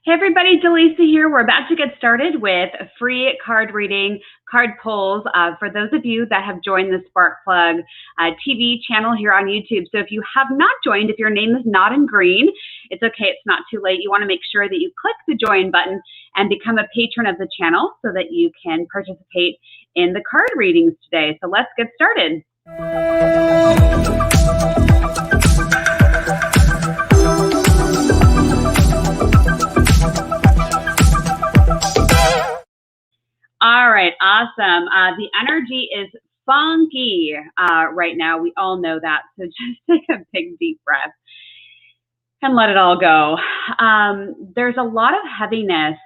Hey everybody, Dallisa here. We're about to get started with a free card reading, card pulls for those of you that have joined the Sparkplug TV channel here on YouTube. So if you have not joined, if your name is not in green, it's okay, it's not too late. You want to make sure that you click the join button and become a patron of the channel so that you can participate in the card readings today. So let's get started. All right, awesome. The energy is funky right now. We all know that. So just take a big, deep breath and let it all go. There's a lot of heaviness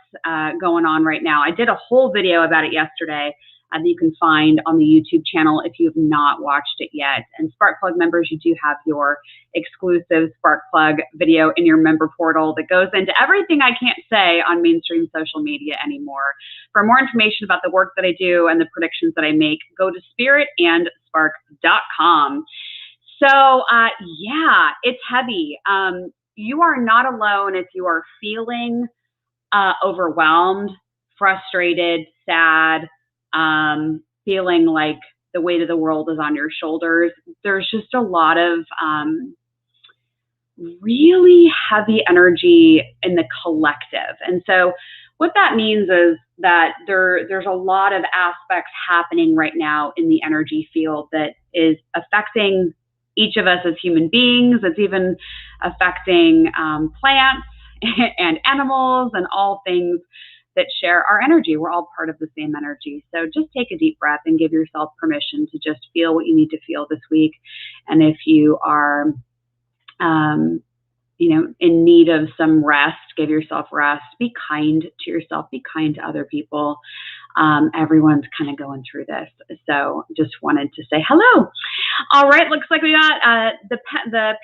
going on right now. I did a whole video about it yesterday that you can find on the YouTube channel if you have not watched it yet. And Sparkplug members, you do have your exclusive Sparkplug video in your member portal that goes into everything I can't say on mainstream social media anymore. For more information about the work that I do and the predictions that I make, go to spiritandspark.com. So yeah, it's heavy. You are not alone if you are feeling overwhelmed, frustrated, sad, feeling like the weight of the world is on your shoulders. There's just a lot of really heavy energy in the collective. And so what that means is that there's a lot of aspects happening right now in the energy field that is affecting each of us as human beings. It's even affecting plants and animals and all things that share our energy. We're all part of the same energy. So just take a deep breath and give yourself permission to just feel what you need to feel this week. And if you are, in need of some rest, give yourself rest. Be kind to yourself. Be kind to other people. Everyone's kind of going through this. So just wanted to say hello. All right, looks like we got the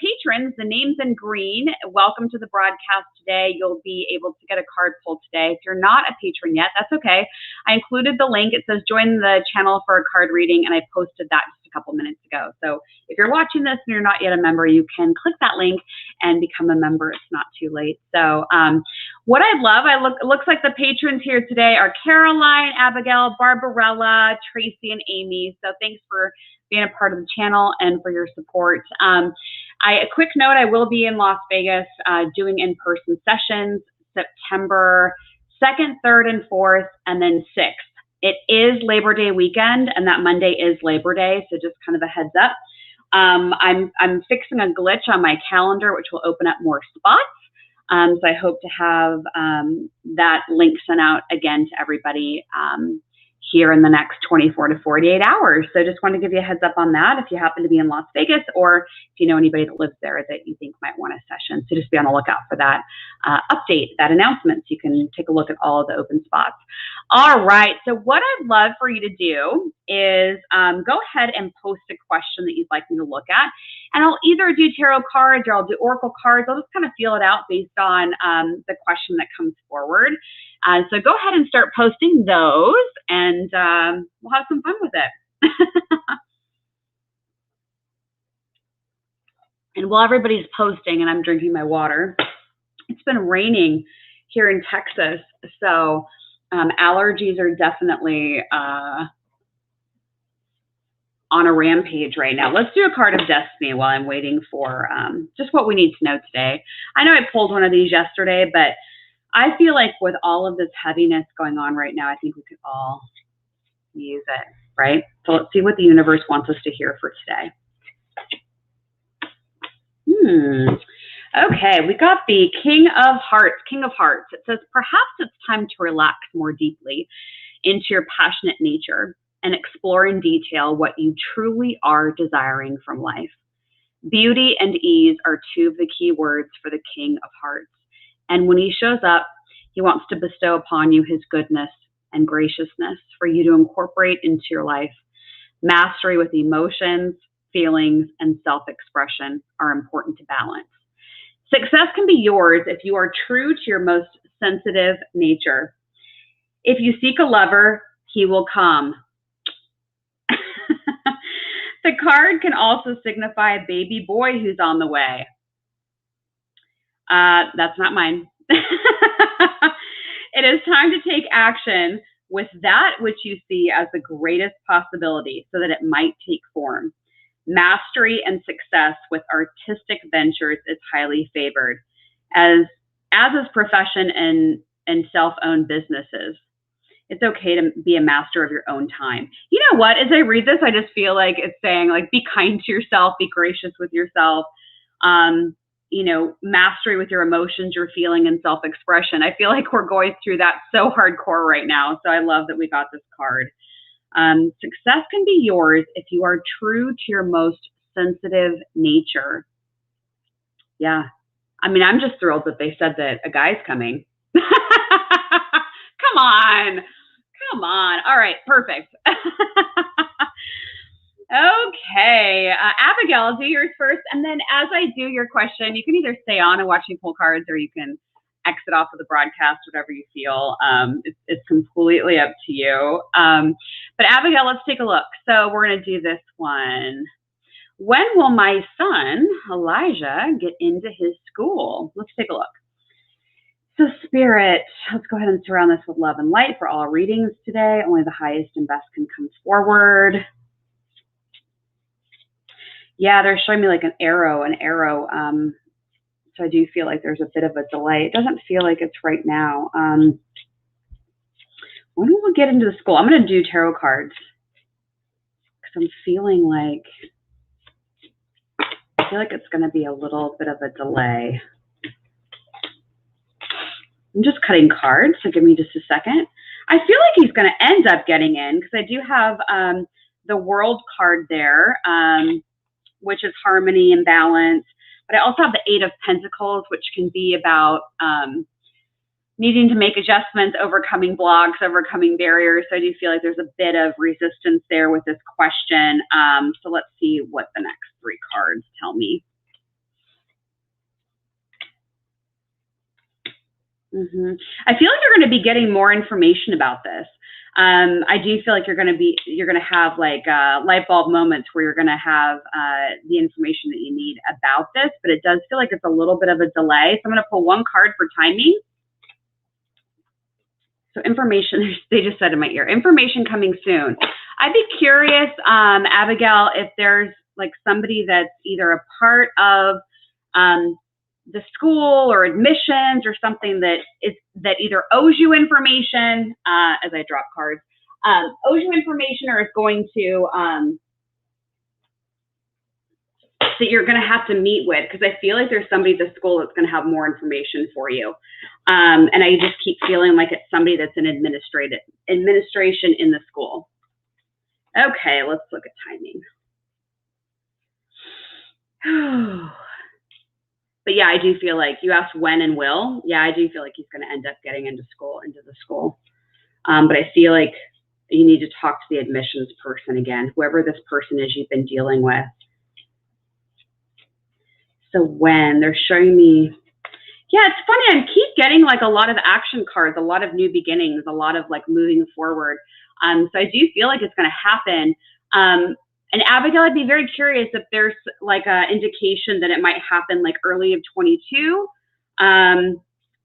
patrons, the names in green. Welcome to the broadcast today. You'll be able to get a card pull today. If you're not a patron yet, that's okay. I included the link. It says join the channel for a card reading, and I posted that just a couple minutes ago. So if you're watching this and you're not yet a member, you can click that link and become a member. It's not too late. So what I love, it looks like the patrons here today are Caroline, Abigail, Barbarella, Tracy, and Amy. So thanks for being a part of the channel and for your support. A quick note, I will be in Las Vegas doing in-person sessions September 2nd, 3rd, and 4th, and then 6th. It is Labor Day weekend, and that Monday is Labor Day, so just kind of a heads up. I'm fixing a glitch on my calendar, which will open up more spots. So I hope to have that link sent out again to everybody here in the next 24 to 48 hours. So just want to give you a heads up on that if you happen to be in Las Vegas or if you know anybody that lives there that you think might want a session. So just be on the lookout for that update, that announcement, so you can take a look at all of the open spots. All right, so what I'd love for you to do is go ahead and post a question that you'd like me to look at. And I'll either do tarot cards or I'll do oracle cards. I'll just kind of feel it out based on the question that comes forward. So go ahead and start posting those, and we'll have some fun with it. And while everybody's posting and I'm drinking my water, it's been raining here in Texas, so allergies are definitely on a rampage right now. Let's do a card of destiny while I'm waiting for just what we need to know today. I know I pulled one of these yesterday, but I feel like with all of this heaviness going on right now, I think we could all use it, right? So let's see what the universe wants us to hear for today. Okay, we got the King of Hearts. King of Hearts. It says, perhaps it's time to relax more deeply into your passionate nature and explore in detail what you truly are desiring from life. Beauty and ease are two of the key words for the King of Hearts. And when he shows up, he wants to bestow upon you his goodness and graciousness for you to incorporate into your life. Mastery with emotions, feelings, and self-expression are important to balance. Success can be yours if you are true to your most sensitive nature. If you seek a lover, he will come. The card can also signify a baby boy who's on the way. That's not mine. It is time to take action with that which you see as the greatest possibility so that it might take form. Mastery and success with artistic ventures is highly favored, as is profession and self-owned businesses. It's okay to be a master of your own time. You know what? As I read this, I just feel like it's saying, like, be kind to yourself, be gracious with yourself. You know, mastery with your emotions, your feeling, and self-expression. I feel like we're going through that so hardcore right now. So I love that we got this card. Success can be yours if you are true to your most sensitive nature. Yeah. I mean, I'm just thrilled that they said that a guy's coming. Come on. Come on. All right. Perfect. Okay. Abigail, I'll do yours first. And then as I do your question, you can either stay on and watch me pull cards, or you can exit off of the broadcast, whatever you feel. It's completely up to you. But Abigail, let's take a look. So we're going to do this one. When will my son, Elijah, get into his school? Let's take a look. So Spirit, let's go ahead and surround this with love and light for all readings today. Only the highest and best can come forward. Yeah, they're showing me like an arrow. So I do feel like there's a bit of a delay. It doesn't feel like it's right now. When will we get into the school? I'm going to do tarot cards because I'm feeling like, I feel like it's going to be a little bit of a delay. I'm just cutting cards, so give me just a second. I feel like he's going to end up getting in because I do have the World card there, which is harmony and balance. But I also have the Eight of Pentacles, which can be about needing to make adjustments, overcoming blocks, overcoming barriers. So I do feel like there's a bit of resistance there with this question. So let's see what the next three cards tell me. I feel like you're going to be getting more information about this. I do feel like you're going to have like light bulb moments where you're going to have the information that you need about this, but it does feel like it's a little bit of a delay. So I'm going to pull one card for timing. So information, they just said in my ear, information coming soon. I'd be curious, Abigail, if there's like somebody that's either a part of the school or admissions or something that either owes you information, as I drop cards, owes you information, or is going to, that you're going to have to meet with, because I feel like there's somebody at the school that's going to have more information for you. And I just keep feeling like it's somebody that's in administration in the school. Okay, let's look at timing. But yeah, I do feel like you asked when and will. Yeah, I do feel like he's going to end up getting into the school. But I feel like you need to talk to the admissions person again, whoever this person is you've been dealing with. So when they're showing me, yeah, it's funny. I keep getting like a lot of action cards, a lot of new beginnings, a lot of like moving forward. So I do feel like it's going to happen. And Abigail, I'd be very curious if there's like an indication that it might happen like early of 22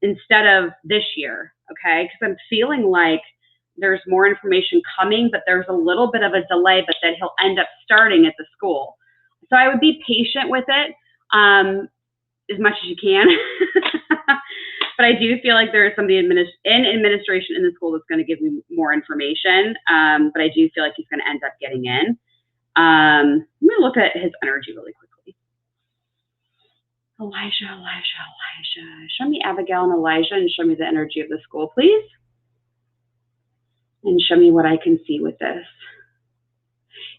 instead of this year, okay? Because I'm feeling like there's more information coming, but there's a little bit of a delay, but then he'll end up starting at the school. So I would be patient with it as much as you can. But I do feel like there's somebody in administration in the school that's going to give me more information. But I do feel like he's going to end up getting in. Let me look at his energy really quickly. Elijah. Show me Abigail and Elijah, and show me the energy of the school, please. And show me what I can see with this.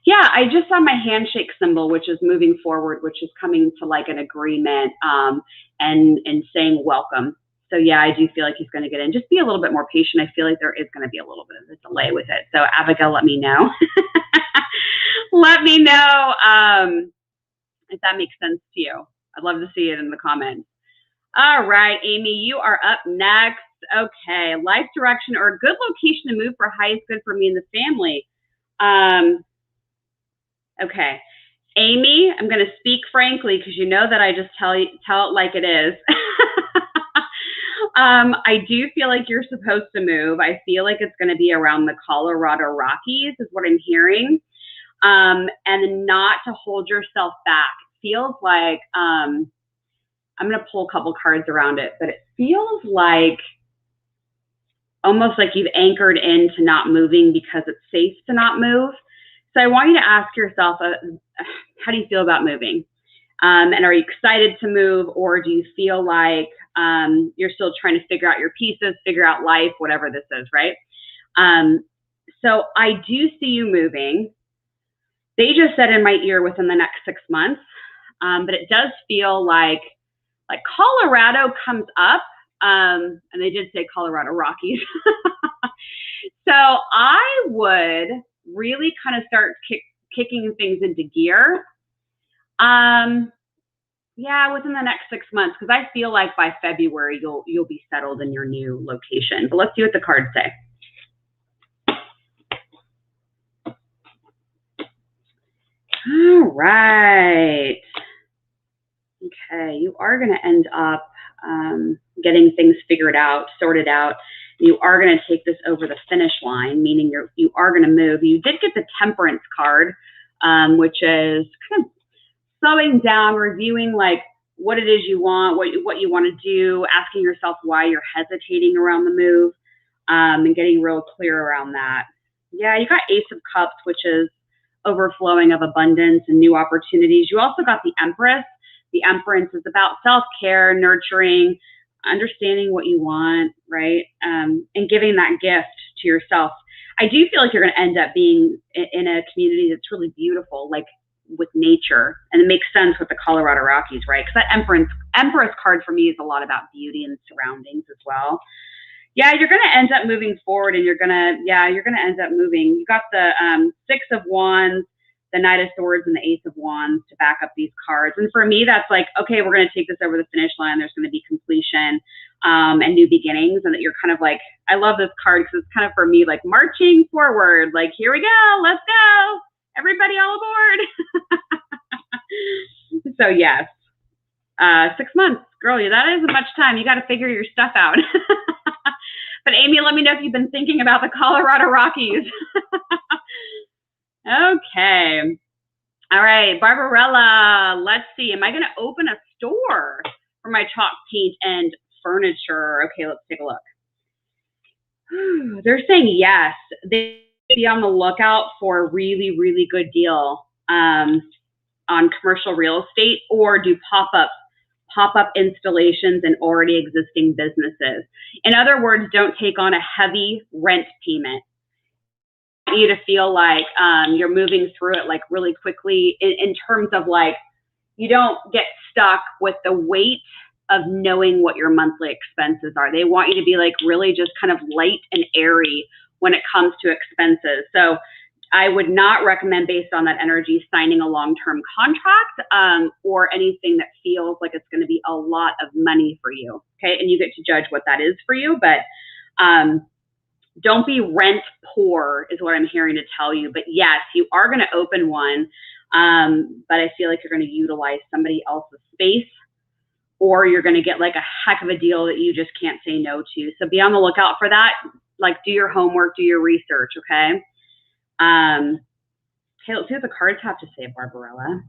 Yeah, I just saw my handshake symbol, which is moving forward, which is coming to like an agreement and saying welcome. So yeah, I do feel like he's going to get in. Just be a little bit more patient. I feel like there is going to be a little bit of a delay with it. So Abigail, let me know. Let me know if that makes sense to you. I'd love to see it in the comments. All right, Amy, you are up next. Okay, life direction or a good location to move for highest good for me and the family. Okay, Amy, I'm going to speak frankly because you know that I just tell it like it is. I do feel like you're supposed to move. I feel like it's going to be around the Colorado Rockies is what I'm hearing. And not to hold yourself back. It feels like, I'm going to pull a couple cards around it, but it feels like almost like you've anchored into not moving because it's safe to not move. So I want you to ask yourself, how do you feel about moving? And are you excited to move, or do you feel like you're still trying to figure out your pieces, figure out life, whatever this is, right? So I do see you moving. They just said in my ear within the next 6 months, but it does feel like Colorado comes up, and they did say Colorado Rockies. So I would really kind of start kicking things into gear. Yeah, within the next 6 months, because I feel like by February you'll be settled in your new location. But let's see what the cards say. All right. Okay, you are going to end up getting things figured out, sorted out. You are going to take this over the finish line, meaning you are going to move. You did get the Temperance card, which is kind of slowing down, reviewing like what it is you want, what you want to do, asking yourself why you're hesitating around the move, and getting real clear around that. Yeah, you got Ace of Cups, which is overflowing of abundance and new opportunities. You also got the Empress. The Empress is about self-care, nurturing, understanding what you want, right? And giving that gift to yourself. I do feel like you're going to end up being in a community that's really beautiful, like with nature. And it makes sense with the Colorado Rockies, right? Because that Empress card for me is a lot about beauty and surroundings as well. Yeah, you're going to end up moving forward, and you're going to end up moving. You got the Six of Wands, the Knight of Swords, and the Ace of Wands to back up these cards. And for me, that's like, okay, we're going to take this over the finish line. There's going to be completion and new beginnings. And that you're kind of like, I love this card because it's kind of for me like marching forward. Like, here we go. Let's go. Everybody all aboard. So yes, 6 months. Girl, that isn't much time. You got to figure your stuff out. But Amy, let me know if you've been thinking about the Colorado Rockies. Okay. All right, Barbarella, let's see. Am I going to open a store for my chalk paint and furniture? Okay, let's take a look. They're saying yes. They be on the lookout for a really, really good deal on commercial real estate, or do pop-up installations in already existing businesses. In other words, don't take on a heavy rent payment. I want you to feel like you're moving through it like really quickly in terms of like, you don't get stuck with the weight of knowing what your monthly expenses are. They want you to be like really just kind of light and airy when it comes to expenses. So I would not recommend, based on that energy, signing a long-term contract or anything that feels like it's going to be a lot of money for you. Okay, and you get to judge what that is for you, but don't be rent poor is what I'm hearing to tell you. But yes, you are going to open one, but I feel like you're going to utilize somebody else's space, or you're going to get like a heck of a deal that you just can't say no to. So be on the lookout for that. Like, do your homework, do your research, okay? Okay, let's see what the cards have to say, Barbarella.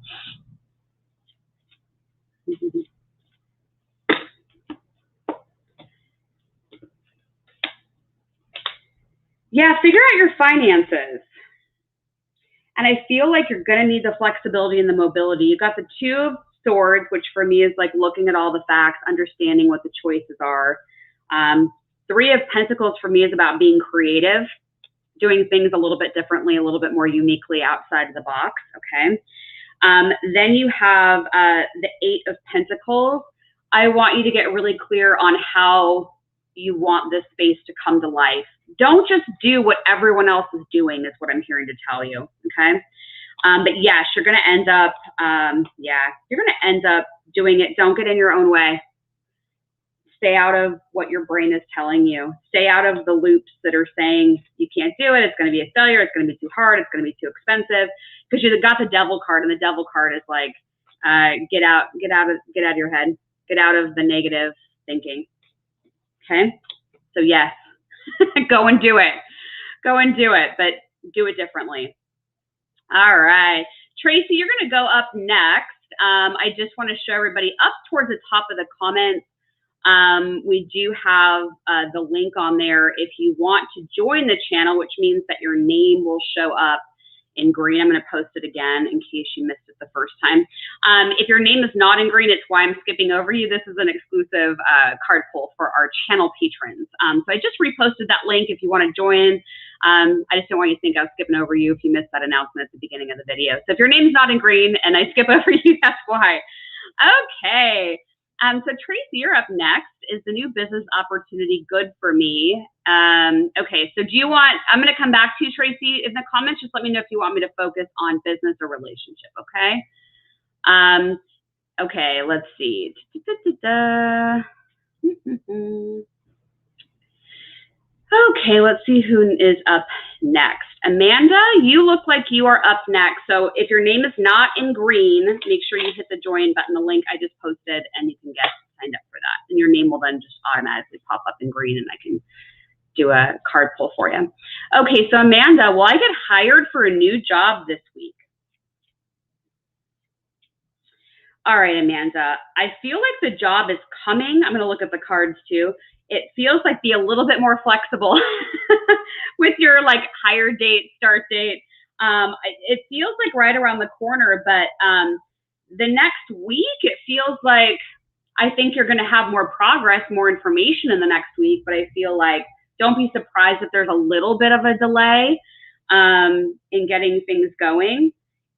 Yeah, figure out your finances. And I feel like you're going to need the flexibility and the mobility. You got the Two of Swords, which for me is like looking at all the facts, understanding what the choices are. Three of Pentacles for me is about being creative, doing things a little bit differently, a little bit more uniquely outside of the box, okay? Then you have the Eight of Pentacles. I want you to get really clear on how you want this space to come to life. Don't just do what everyone else is doing, is what I'm hearing to tell you, okay? But yes, you're going to end up, you're going to end up doing it. Don't get in your own way. Stay out of what your brain is telling you. Stay out of the loops that are saying you can't do it. It's going to be a failure. It's going to be too hard. It's going to be too expensive. Because you got the Devil card, and the Devil card is like, get out of your head. Get out of the negative thinking. Okay. So yes, go and do it. Go and do it, but do it differently. All right. Tracy, you're going to go up next. I just want to show everybody up towards the top of the comments. We do have the link on there if you want to join the channel, which means that your name will show up in green. I'm going to post it again in case you missed it the first time. If your name is not in green, it's why I'm skipping over you. This is an exclusive card pull for our channel patrons. So I just reposted that link if you want to join. I just don't want you to think I was skipping over you if you missed that announcement at the beginning of the video. So if your name is not in green and I skip over you, that's why. Okay. So Tracy, you're up next. Is the new business opportunity good for me? Okay, so do you want, I'm going to come back to you, Tracy, in the comments. Just let me know if you want me to focus on business or relationship, okay? Okay, let's see. Okay, let's see who is up next. Amanda, you look like you are up next. So if your name is not in green, make sure you hit the join button, the link I just posted, and you can get signed up for that. And your name will then just automatically pop up in green, and I can do a card pull for you. Okay, so Amanda, will I get hired for a new job this week? All right, Amanda, I feel like the job is coming. I'm going to look at the cards too. It feels like be a little bit more flexible with your like hire date, start date. It feels like right around the corner, but the next week, it feels like I think you're going to have more progress, more information in the next week, but I feel like don't be surprised if there's a little bit of a delay in getting things going.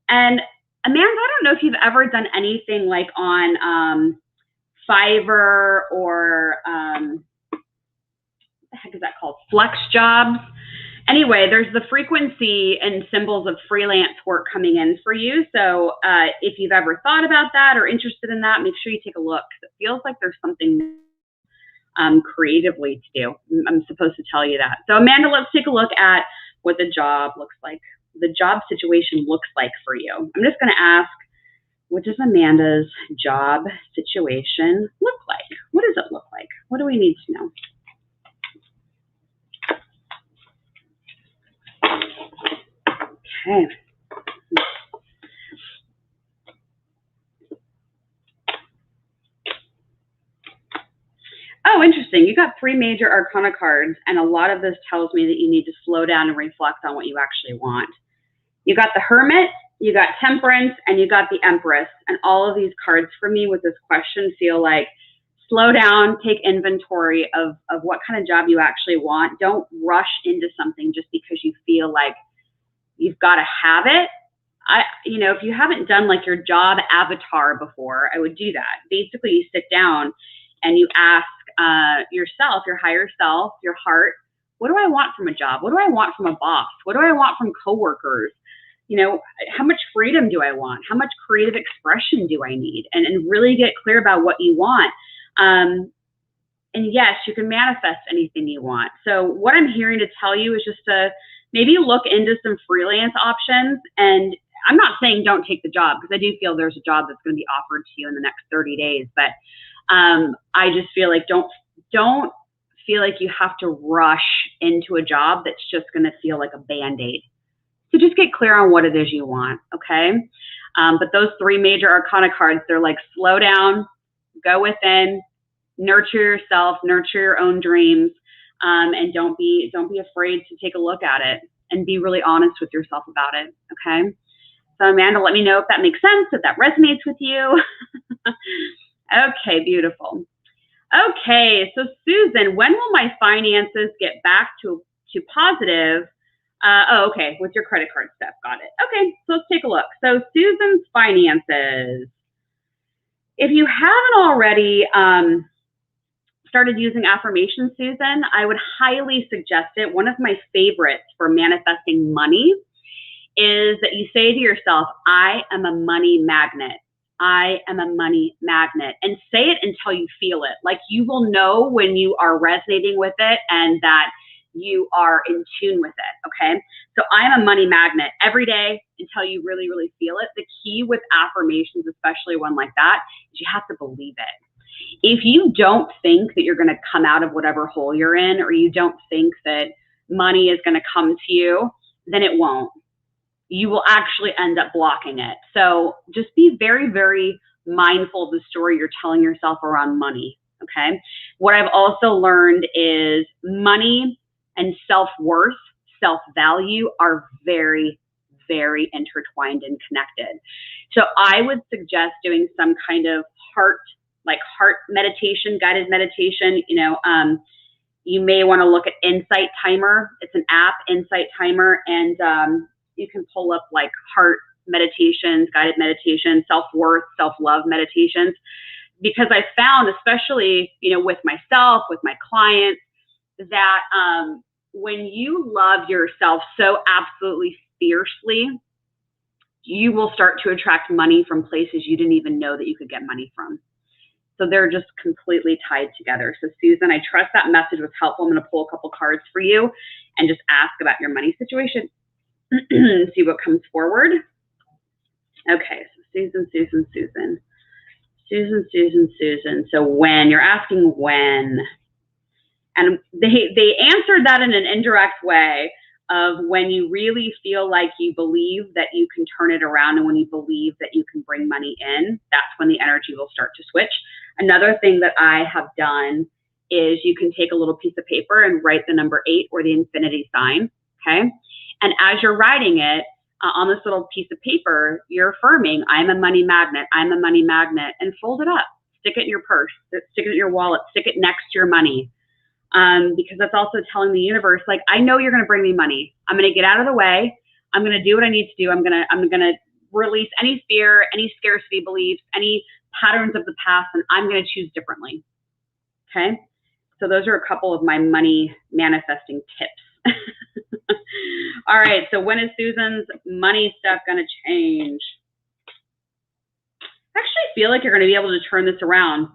And Amanda, I don't know if you've ever done anything like on Fiverr or what the heck is that called? Flex jobs. Anyway, there's the frequency and symbols of freelance work coming in for you. So if you've ever thought about that or interested in that, make sure you take a look. It feels like there's something creatively to do. I'm supposed to tell you that. So Amanda, let's take a look at what the job looks like. The job situation looks like for you. I'm just going to ask, what does Amanda's job situation look like? What does it look like? What do we need to know? Okay. Oh, interesting. You got 3 major arcana cards, and a lot of this tells me that you need to slow down and reflect on what you actually want. You got the Hermit, you got Temperance, and you got the Empress. And all of these cards for me with this question feel like slow down, take inventory of what kind of job you actually want. Don't rush into something just because you feel like you've got to have it. You know, if you haven't done like your job avatar before, I would do that. Basically, you sit down and you ask yourself, your higher self, your heart, what do I want from a job? What do I want from a boss? What do I want from coworkers? You know, how much freedom do I want? How much creative expression do I need? And really get clear about what you want. And yes, you can manifest anything you want. So what I'm hearing to tell you is just to maybe look into some freelance options. And I'm not saying don't take the job, because I do feel there's a job that's going to be offered to you in the next 30 days. But I just feel like don't feel like you have to rush into a job that's just going to feel like a Band-Aid. So just get clear on what it is you want, okay? But those 3 major arcana cards, they're like slow down, go within, nurture yourself, nurture your own dreams, and don't be afraid to take a look at it and be really honest with yourself about it, okay? So Amanda, let me know if that makes sense, if that resonates with you. Okay, beautiful. Okay, so Susan, when will my finances get back to positive? Oh, okay, with your credit card stuff, got it. Okay, so let's take a look. So Susan's finances. If you haven't already started using affirmations, Susan, I would highly suggest it. One of my favorites for manifesting money is that you say to yourself, I am a money magnet. I am a money magnet. And say it until you feel it. Like you will know when you are resonating with it and that you are in tune with it, okay? So I'm a money magnet every day until you really, really feel it. The key with affirmations, especially one like that, is you have to believe it. If you don't think that you're going to come out of whatever hole you're in, or you don't think that money is going to come to you, then it won't. You will actually end up blocking it. So just be very, very mindful of the story you're telling yourself around money, okay? What I've also learned is money and self-worth, self-value are very, very intertwined and connected. So I would suggest doing some kind of heart meditation, guided meditation. You may want to look at Insight Timer. It's an app, Insight Timer, and you can pull up like heart meditations, guided meditations, self-worth, self-love meditations, because I found, especially, with myself, with my clients, that when you love yourself so absolutely fiercely, you will start to attract money from places you didn't even know that you could get money from. So they're just completely tied together. So Susan, I trust that message was helpful. I'm going to pull a couple cards for you and just ask about your money situation. See what comes forward. Okay, so Susan. So when, you're asking when. And they answered that in an indirect way of when you really feel like you believe that you can turn it around, and when you believe that you can bring money in, that's when the energy will start to switch. Another thing that I have done is you can take a little piece of paper and write the number 8 or the infinity sign, okay? And as you're writing it on this little piece of paper, you're affirming, I'm a money magnet, I'm a money magnet, and fold it up. Stick it in your purse, stick it in your wallet, stick it next to your money. Because that's also telling the universe, like, I know you're going to bring me money. I'm going to get out of the way. I'm going to do what I need to do. I'm going to release any fear, any scarcity beliefs, any patterns of the past, and I'm going to choose differently. Okay. So those are a couple of my money manifesting tips. All right. So when is Susan's money stuff going to change? I actually feel like you're going to be able to turn this around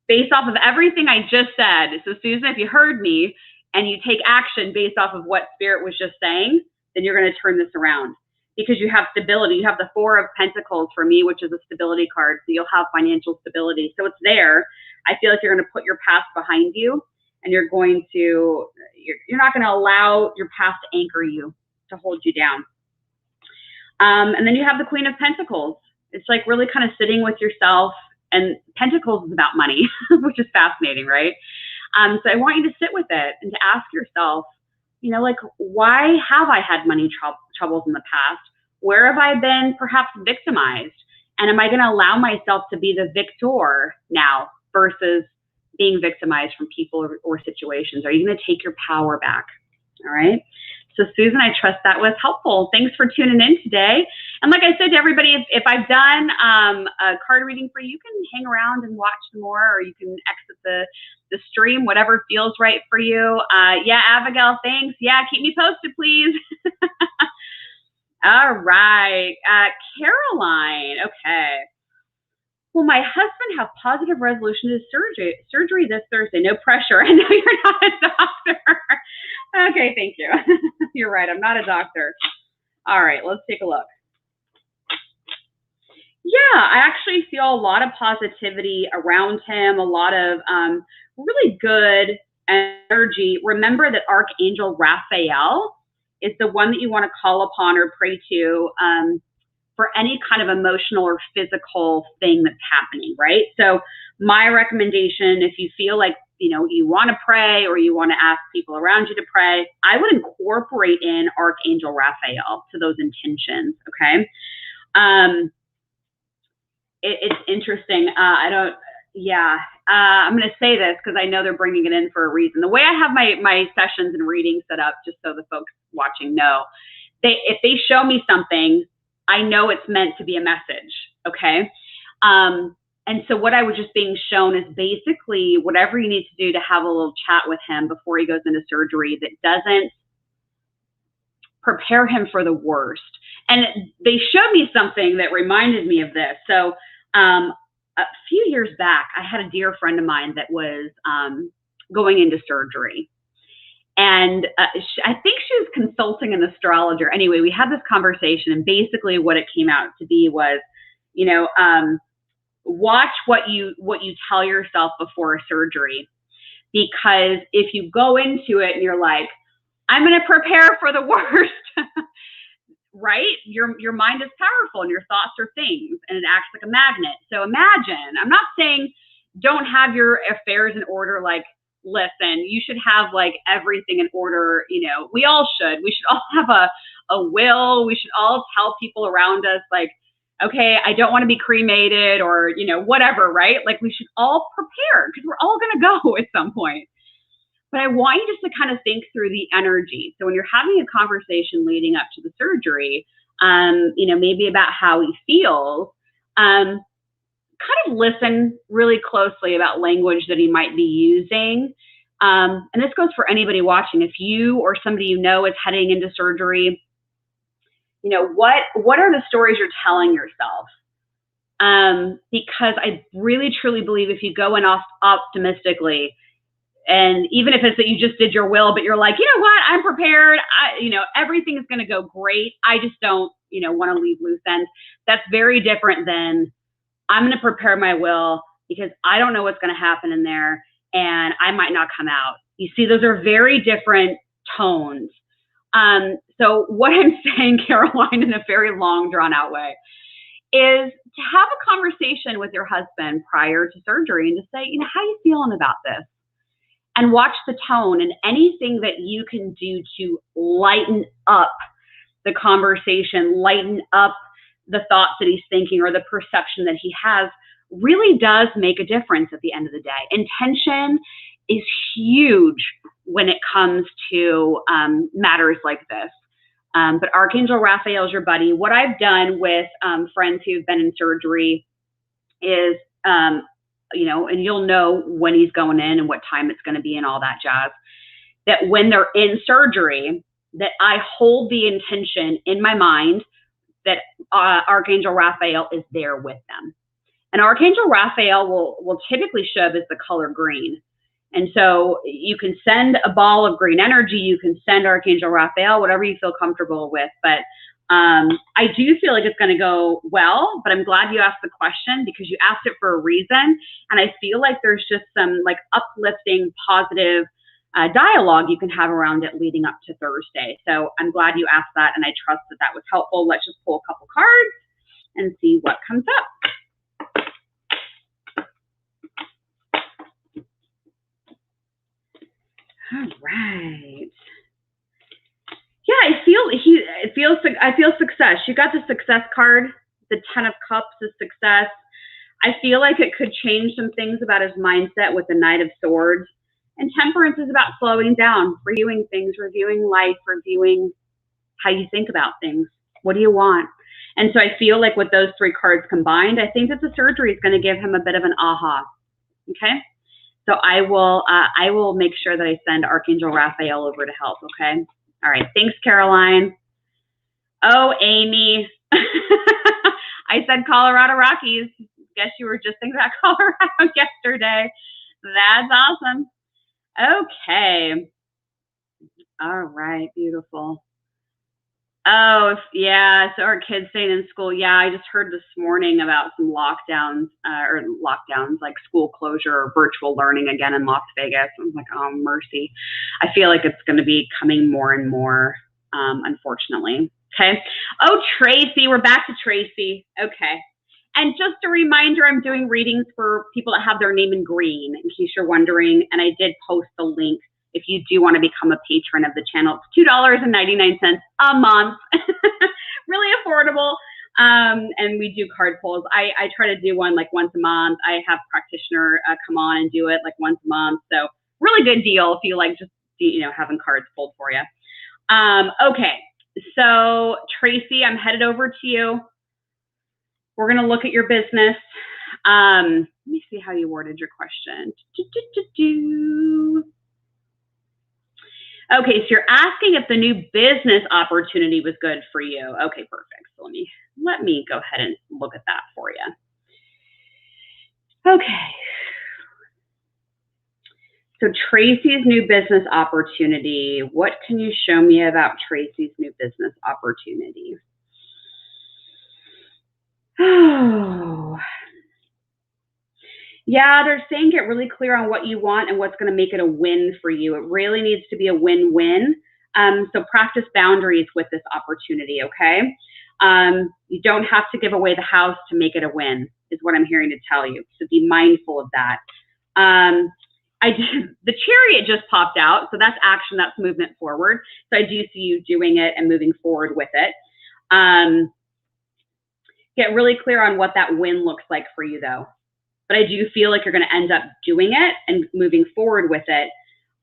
based off of everything I just said. So Susan, if you heard me and you take action based off of what Spirit was just saying, then you're going to turn this around, because you have stability. You have the 4 of Pentacles for me, which is a stability card. So you'll have financial stability. So it's there. I feel like you're going to put your past behind you, and you're not going to allow your past to anchor you, to hold you down. And then you have the Queen of Pentacles. It's like really kind of sitting with yourself. And Pentacles is about money, which is fascinating, right? So I want you to sit with it and to ask yourself, like, why have I had money troubles in the past? Where have I been perhaps victimized? And am I going to allow myself to be the victor now versus being victimized from people or situations? Are you going to take your power back? All right. So Susan, I trust that was helpful. Thanks for tuning in today. And like I said to everybody, if I've done a card reading for you, you can hang around and watch some more, or you can exit the stream, whatever feels right for you. Yeah, Abigail, thanks. Yeah, keep me posted, please. All right. Caroline, okay. Will my husband have positive resolution to surgery this Thursday? No pressure. I know you're not a doctor. Okay, thank you. You're right. I'm not a doctor. All right, let's take a look. Yeah, I actually feel a lot of positivity around him, a lot of really good energy. Remember that Archangel Raphael is the one that you want to call upon or pray to for any kind of emotional or physical thing that's happening, right? So my recommendation, if you feel like, you want to pray or you want to ask people around you to pray, I would incorporate in Archangel Raphael to those intentions, okay? It's interesting. I'm going to say this because I know they're bringing it in for a reason. The way I have my sessions and readings set up, just so the folks watching know, if they show me something, I know it's meant to be a message, okay? And so what I was just being shown is basically whatever you need to do to have a little chat with him before he goes into surgery that doesn't prepare him for the worst. And they showed me something that reminded me of this. So a few years back, I had a dear friend of mine that was going into surgery. And I think she was consulting an astrologer. Anyway, we had this conversation, and basically what it came out to be was, watch what you tell yourself before a surgery, because if you go into it and you're like, I'm going to prepare for the worst, right? Your mind is powerful and your thoughts are things, and it acts like a magnet. So imagine, I'm not saying don't have your affairs in order. Like, listen, you should have like everything in order. You know, we all should. We should all have a will. We should all tell people around us, like, okay, I don't want to be cremated, or, you know, whatever, right? Like, we should all prepare because we're all going to go at some point. But I want you just to kind of think through the energy. So when you're having a conversation leading up to the surgery, you know, maybe about how he feels, kind of listen really closely about language that he might be using. And this goes for anybody watching. If you or somebody you know is heading into surgery, you know, what are the stories you're telling yourself? Because I really, truly believe if you go in optimistically, and even if it's that you just did your will, but you're like, you know what, I'm prepared. You know, everything is going to go great. I just don't, you know, want to leave loose ends. That's very different than I'm going to prepare my will because I don't know what's going to happen in there and I might not come out. You see, those are very different tones. So what I'm saying, Caroline, in a very long, drawn out way, is to have a conversation with your husband prior to surgery and to say, you know, how are you feeling about this? And watch the tone and anything that you can do to lighten up the conversation, lighten up the thoughts that he's thinking or the perception that he has, really does make a difference at the end of the day. Intention is huge when it comes to matters like this. But Archangel Raphael is your buddy. What I've done with friends who've been in surgery is, you know, and you'll know when he's going in and what time it's going to be and all that jazz, that when they're in surgery, that I hold the intention in my mind that Archangel Raphael is there with them. And Archangel Raphael will typically show up as the color green. And so you can send a ball of green energy, you can send Archangel Raphael, whatever you feel comfortable with. But I do feel like it's going to go well, but I'm glad you asked the question because you asked it for a reason. And I feel like there's just some like uplifting, positive dialogue you can have around it leading up to Thursday. So I'm glad you asked that, and I trust that that was helpful. Let's just pull a couple cards and see what comes up. All right. Yeah, I feel success. You got the success card. The 10 of Cups is success. I feel like it could change some things about his mindset with the Knight of Swords. And Temperance is about slowing down, reviewing things, reviewing life, reviewing how you think about things. What do you want? And so I feel like with those three cards combined, I think that the surgery is going to give him a bit of an aha. Okay? So I will make sure that I send Archangel Raphael over to help, okay? All right, thanks, Caroline. Oh, Amy. I said Colorado Rockies. Guess you were just thinking about Colorado yesterday. That's awesome. Okay. All right, beautiful. Oh, yeah, so our kids staying in school. Yeah, I just heard this morning about some lockdowns, like school closure or virtual learning again in Las Vegas. I was like, oh, mercy. I feel like it's going to be coming more and more, unfortunately. Okay. Oh, Tracy, we're back to Tracy. Okay. And just a reminder, I'm doing readings for people that have their name in green, in case you're wondering. And I did post the link if you do want to become a patron of the channel. It's $2.99 a month. Really affordable. And we do card pulls. I try to do one like once a month. I have a practitioner come on and do it like once a month. So really good deal if you like just, you know, having cards pulled for you. Okay. So Tracy, I'm headed over to you. We're going to look at your business. Let me see how you worded your question. Okay, so you're asking if the new business opportunity was good for you. Okay, perfect. So let me go ahead and look at that for you. Okay. So Tracy's new business opportunity. What can you show me about Tracy's new business opportunity? Oh, Yeah, they're saying get really clear on what you want and what's going to make it a win for you. It really needs to be a win-win. So practice boundaries with this opportunity, okay? You don't have to give away the house to make it a win, is what I'm hearing to tell you. So be mindful of that. The chariot just popped out, so that's action, that's movement forward. So I do see you doing it and moving forward with it. Get really clear on what that win looks like for you, though. But I do feel like you're going to end up doing it and moving forward with it.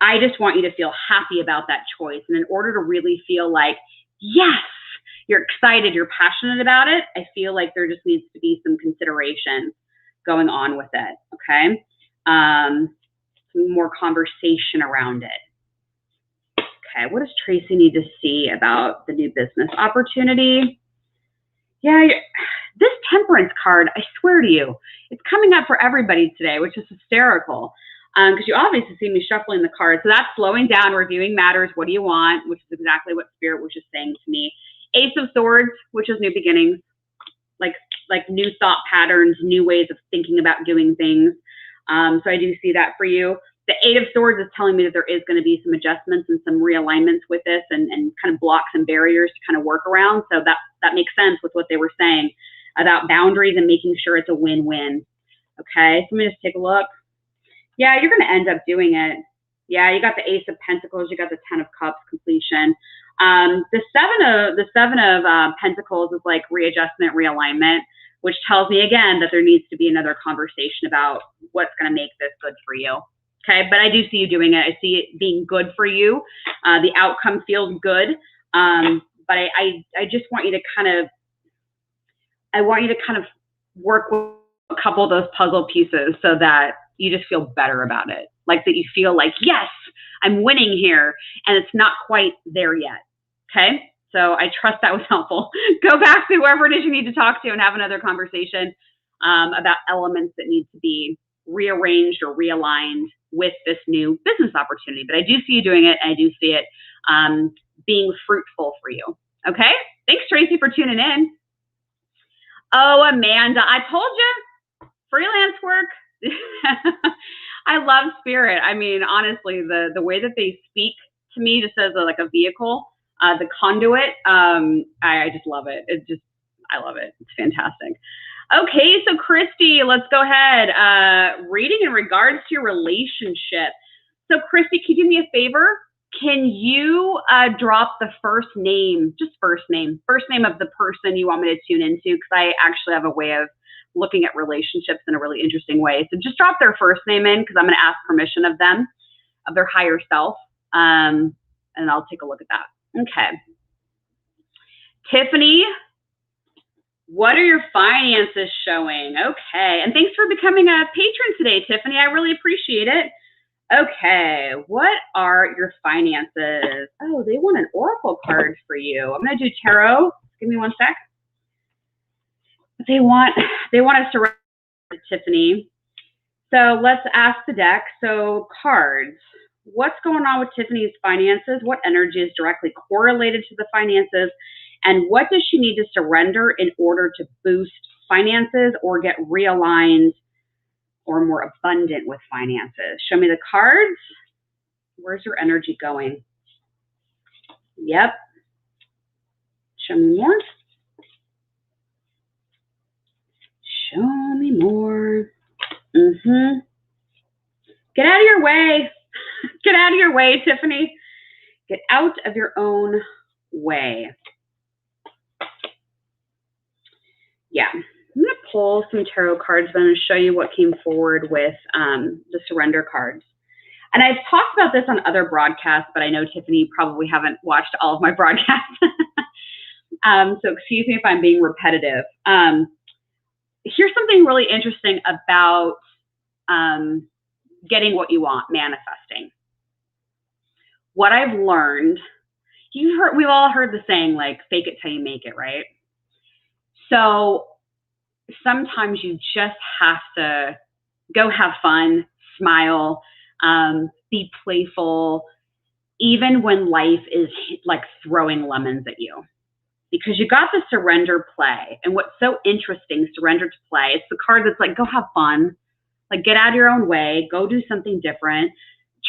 I just want you to feel happy about that choice. And in order to really feel like, yes, you're excited, you're passionate about it, I feel like there just needs to be some consideration going on with it, okay? Some more conversation around it. Okay, what does Tracy need to see about the new business opportunity? Yeah, this temperance card, I swear to you, it's coming up for everybody today, which is hysterical. Because you obviously see me shuffling the cards. So that's slowing down, reviewing matters. What do you want? Which is exactly what Spirit was just saying to me. Ace of Swords, which is new beginnings, like new thought patterns, new ways of thinking about doing things. So I do see that for you. The Eight of Swords is telling me that there is going to be some adjustments and some realignments with this and kind of blocks and barriers to kind of work around. So that makes sense with what they were saying about boundaries and making sure it's a win-win. Okay, so let me just take a look. Yeah, you're going to end up doing it. Yeah, you got the Ace of Pentacles, you got the Ten of Cups, completion. The Seven of Pentacles is like readjustment, realignment, which tells me again that there needs to be another conversation about what's going to make this good for you. Okay, but I do see you doing it. I see it being good for you. The outcome feels good, but I just want you to kind of work with a couple of those puzzle pieces so that you just feel better about it. Like that you feel like, yes, I'm winning here, and it's not quite there yet. Okay, so I trust that was helpful. Go back to whoever it is you need to talk to and have another conversation about elements that need to be rearranged or realigned with this new business opportunity. But I do see you doing it, and I do see it being fruitful for you. Okay, thanks, Tracy, for tuning in. Oh, Amanda, I told you, freelance work. I love Spirit. I mean, honestly, the way that they speak to me just as like a vehicle, the conduit, I just love it. I love it. It's fantastic. Okay, so Christy, let's go ahead. Reading in regards to your relationship. So Christy, can you do me a favor? Can you drop the first name of the person you want me to tune into? Because I actually have a way of looking at relationships in a really interesting way. So just drop their first name in, because I'm going to ask permission of them, of their higher self, and I'll take a look at that. Okay. Tiffany, what are your finances showing? Okay, and thanks for becoming a patron today, Tiffany. I really appreciate it. Okay, what are your finances? Oh, they want an oracle card for you. I'm going to do tarot. Give me one sec. They want us to write Tiffany. So let's ask the deck. So cards. What's going on with Tiffany's finances? What energy is directly correlated to the finances? And what does she need to surrender in order to boost finances or get realigned or more abundant with finances? Show me the cards. Where's your energy going? Yep. Show me more. Show me more. Get out of your way. Get out of your way, Tiffany. Get out of your own way. Yeah. I'm going to pull some tarot cards, but I'm going to show you what came forward with the surrender cards. And I've talked about this on other broadcasts, but I know, Tiffany, you probably haven't watched all of my broadcasts. So excuse me if I'm being repetitive. Here's something really interesting about getting what you want, manifesting. What I've learned, we've all heard the saying, like, fake it till you make it, right? So sometimes you just have to go have fun, smile, be playful, even when life is like throwing lemons at you. Because you got the surrender play. And what's so interesting, surrender to play, it's the card that's like, go have fun. Like, get out of your own way, go do something different,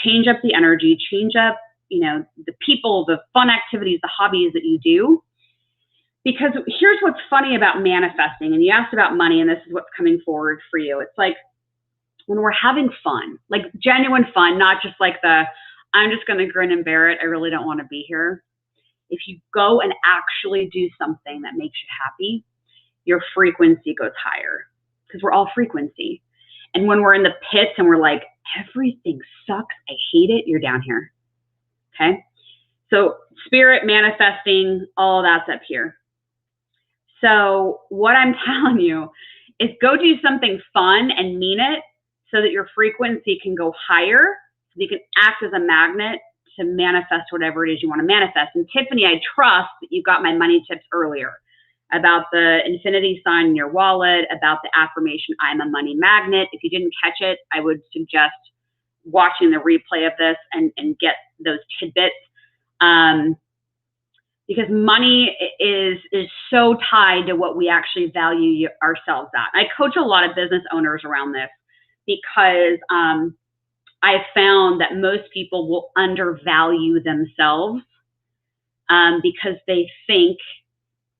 change up the energy, change up, you know, the people, the fun activities, the hobbies that you do. Because here's what's funny about manifesting, and you asked about money, and this is what's coming forward for you. It's like when we're having fun, like genuine fun, not just like the, I'm just going to grin and bear it, I really don't want to be here. If you go and actually do something that makes you happy, your frequency goes higher, because we're all frequency. And when we're in the pits and we're like, everything sucks, I hate it, you're down here. Okay? So spirit, manifesting, all of that's up here. So what I'm telling you is go do something fun and mean it so that your frequency can go higher, so you can act as a magnet to manifest whatever it is you want to manifest. And Tiffany, I trust that you got my money tips earlier about the infinity sign in your wallet, about the affirmation, I'm a money magnet. If you didn't catch it, I would suggest watching the replay of this and get those tidbits. Because money is so tied to what we actually value ourselves at. I coach a lot of business owners around this because I found that most people will undervalue themselves because they think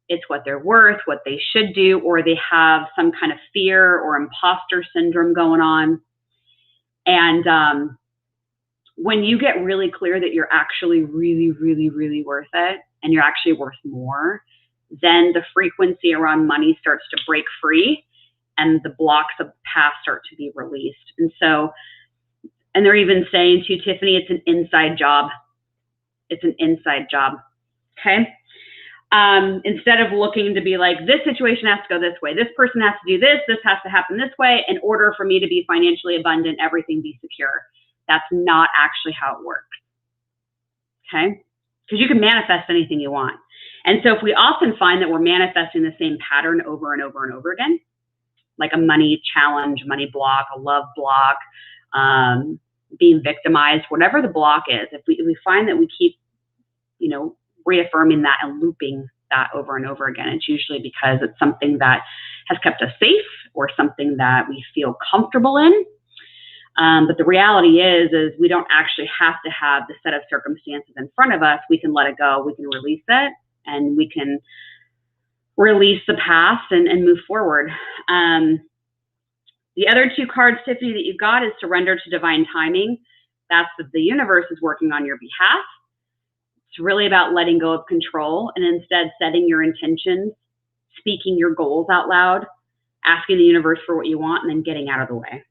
it's what they're worth, what they should do, or they have some kind of fear or imposter syndrome going on. And when you get really clear that you're actually really, really, really worth it, and you're actually worth more, then the frequency around money starts to break free and the blocks of the past start to be released. And so, and they're even saying to Tiffany, it's an inside job. It's an inside job, okay? Instead of looking to be like, this situation has to go this way, this person has to do this, this has to happen this way in order for me to be financially abundant, everything be secure. That's not actually how it works, okay? Because you can manifest anything you want. And so if we often find that we're manifesting the same pattern over and over and over again, like a money challenge, money block, a love block, being victimized, whatever the block is, if we find that we keep, you know, reaffirming that and looping that over and over again, it's usually because it's something that has kept us safe or something that we feel comfortable in. But the reality is we don't actually have to have the set of circumstances in front of us. We can let it go. We can release it, and we can release the past and move forward. The other two cards, Tiffany, that you got is surrender to divine timing. That's that the universe is working on your behalf. It's really about letting go of control and instead setting your intentions, speaking your goals out loud, asking the universe for what you want, and then getting out of the way.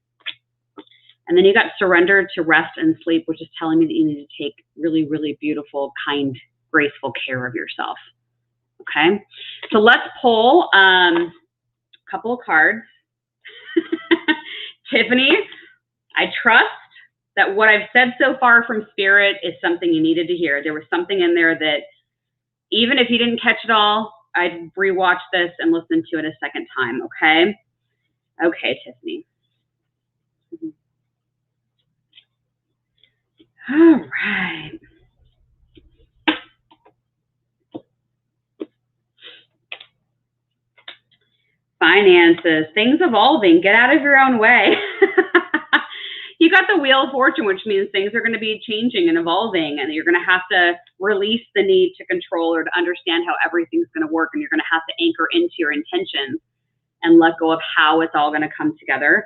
And then you got surrender to rest and sleep, which is telling me that you need to take really, really beautiful, kind, graceful care of yourself. Okay, so let's pull a couple of cards. Tiffany, I trust that what I've said so far from Spirit is something you needed to hear. There was something in there that even if you didn't catch it all, I'd rewatch this and listen to it a second time, okay? Okay, Tiffany. All right. Finances, things evolving, get out of your own way. You got the Wheel of Fortune, which means things are going to be changing and evolving, and you're going to have to release the need to control or to understand how everything's going to work, and you're going to have to anchor into your intentions and let go of how it's all going to come together.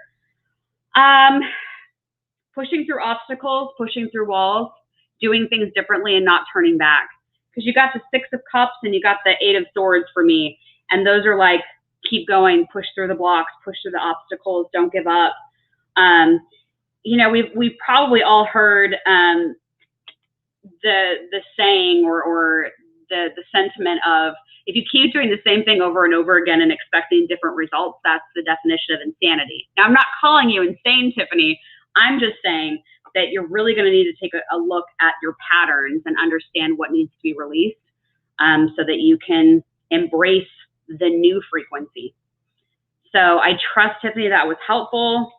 Pushing through obstacles, pushing through walls, doing things differently and not turning back. Because you got the Six of Cups and you got the Eight of Swords for me, and those are like, keep going, push through the blocks, push through the obstacles, don't give up. You know, we've probably all heard the saying or the sentiment of, if you keep doing the same thing over and over again and expecting different results, that's the definition of insanity. Now, I'm not calling you insane, Tiffany. I'm just saying that you're really going to need to take a look at your patterns and understand what needs to be released so that you can embrace the new frequency. So I trust, Tiffany, that was helpful.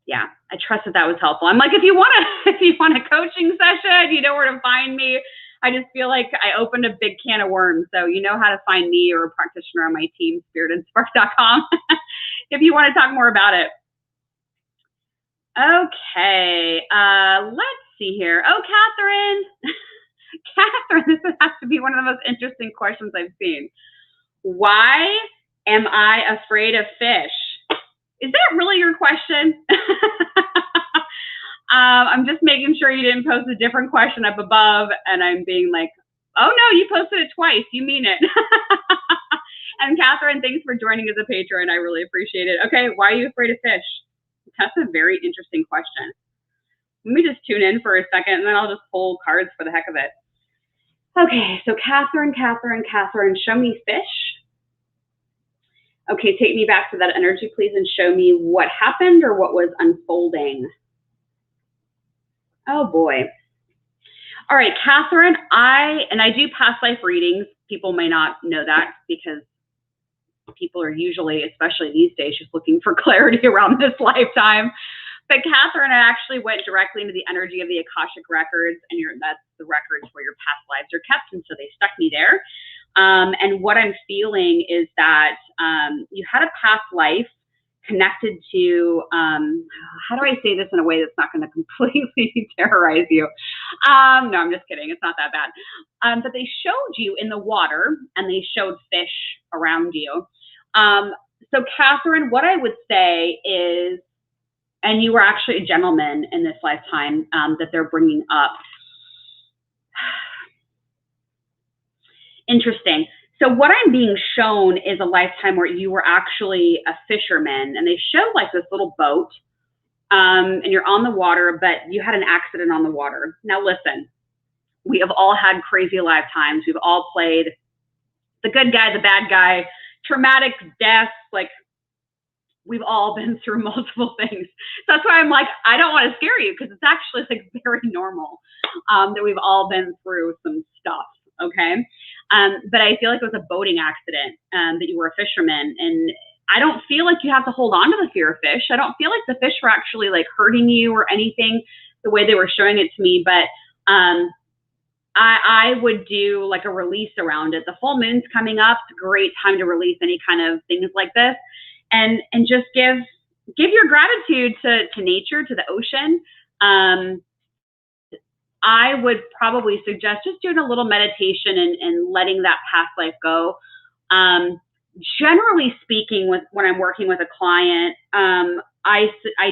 Yeah, I trust that was helpful. I'm like, if you want a coaching session, you know where to find me. I just feel like I opened a big can of worms. So you know how to find me or a practitioner on my team, spiritandspark.com. if you want to talk more about it. Okay, let's see here. Oh, Catherine. Catherine, this has to be one of the most interesting questions I've seen. Why am I afraid of fish? Is that really your question? I'm just making sure you didn't post a different question up above, and I'm being like, oh no, you posted it twice. You mean it. And Catherine, thanks for joining as a patron. I really appreciate it. Okay, why are you afraid of fish? That's a very interesting question. Let me just tune in for a second, and then I'll just pull cards for the heck of it. Okay, so Catherine, show me fish. Okay, take me back to that energy, please, and show me what happened or what was unfolding. Oh, boy. All right, Catherine, I do past life readings. People may not know that because people are usually, especially these days, just looking for clarity around this lifetime. But Catherine, I actually went directly into the energy of the Akashic records, and that's the records where your past lives are kept, and so they stuck me there. And what I'm feeling is that you had a past life connected to, how do I say this in a way that's not going to completely terrorize you? No, I'm just kidding. It's not that bad. But they showed you in the water, and they showed fish around you. So Catherine, what I would say is, and you were actually a gentleman in this lifetime that they're bringing up. Interesting. So what I'm being shown is a lifetime where you were actually a fisherman, and they showed like this little boat, and you're on the water, but you had an accident on the water. Now listen, we have all had crazy lifetimes. We've all played the good guy, the bad guy, traumatic deaths, like we've all been through multiple things. So that's why I'm like, I don't want to scare you because it's actually like very normal that we've all been through some stuff, okay? But I feel like it was a boating accident, that you were a fisherman, and I don't feel like you have to hold on to the fear of fish. I don't feel like the fish were actually like hurting you or anything the way they were showing it to me, but I would do like a release around it. The full moon's coming up. It's a great time to release any kind of things like this. And just give your gratitude to nature, to the ocean. I would probably suggest just doing a little meditation and letting that past life go. Generally speaking, when I'm working with a client, I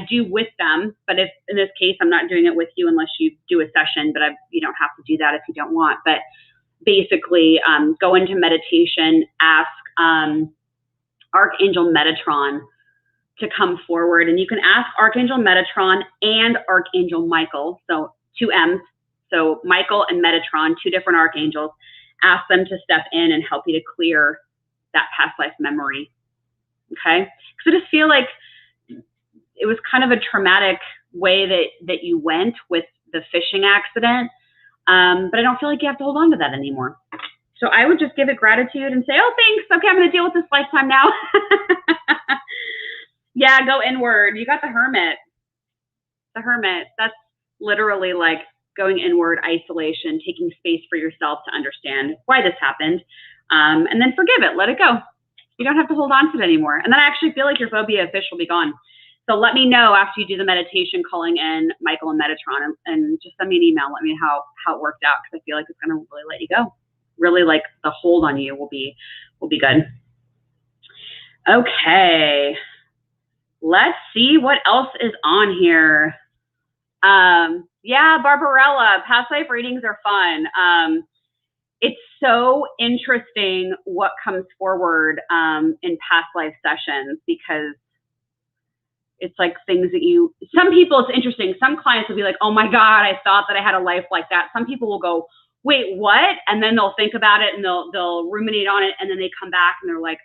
do with them, but if in this case, I'm not doing it with you unless you do a session, but you don't have to do that if you don't want. But basically, go into meditation, ask Archangel Metatron to come forward, and you can ask Archangel Metatron and Archangel Michael, so 2 M's, so Michael and Metatron, 2 different archangels. Ask them to step in and help you to clear that past life memory, okay? Because I just feel like it was kind of a traumatic way that you went with the fishing accident, but I don't feel like you have to hold on to that anymore. So I would just give it gratitude and say, oh, thanks. Okay, I'm going to deal with this lifetime now. Yeah, go inward. You got the Hermit. The Hermit. That's literally like going inward, isolation, taking space for yourself to understand why this happened, and then forgive it. Let it go. You don't have to hold on to it anymore. And then I actually feel like your phobia of fish will be gone. So let me know after you do the meditation, calling in Michael and Metatron, and just send me an email. Let me know how it worked out, because I feel like it's going to really let you go. Really, like the hold on you will be good. Okay, let's see what else is on here. Yeah, Barbarella, past life readings are fun. It's so interesting what comes forward in past life sessions, because it's like things that some people, it's interesting. Some clients will be like, oh my God, I thought that I had a life like that. Some people will go, wait, what? And then they'll think about it and they'll ruminate on it, and then they come back and they're like,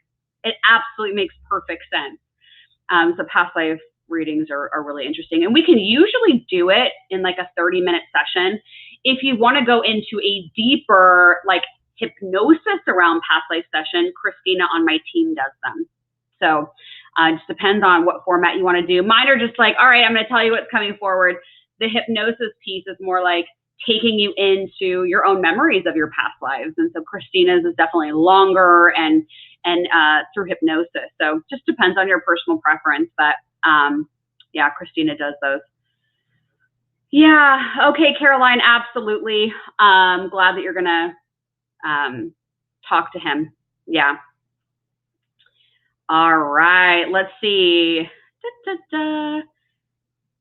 it absolutely makes perfect sense. So past life readings are really interesting, and we can usually do it in like a 30-minute session. If you want to go into a deeper like hypnosis around past life session, Christina on my team does them. So it just depends on what format you want to do. Mine are just like, all right, I'm going to tell you what's coming forward. The hypnosis piece is more like, taking you into your own memories of your past lives. And so Christina's is definitely longer and through hypnosis. So just depends on your personal preference. But yeah, Christina does those. Yeah. Okay, Caroline, absolutely. Glad that you're going to talk to him. Yeah. All right. Let's see.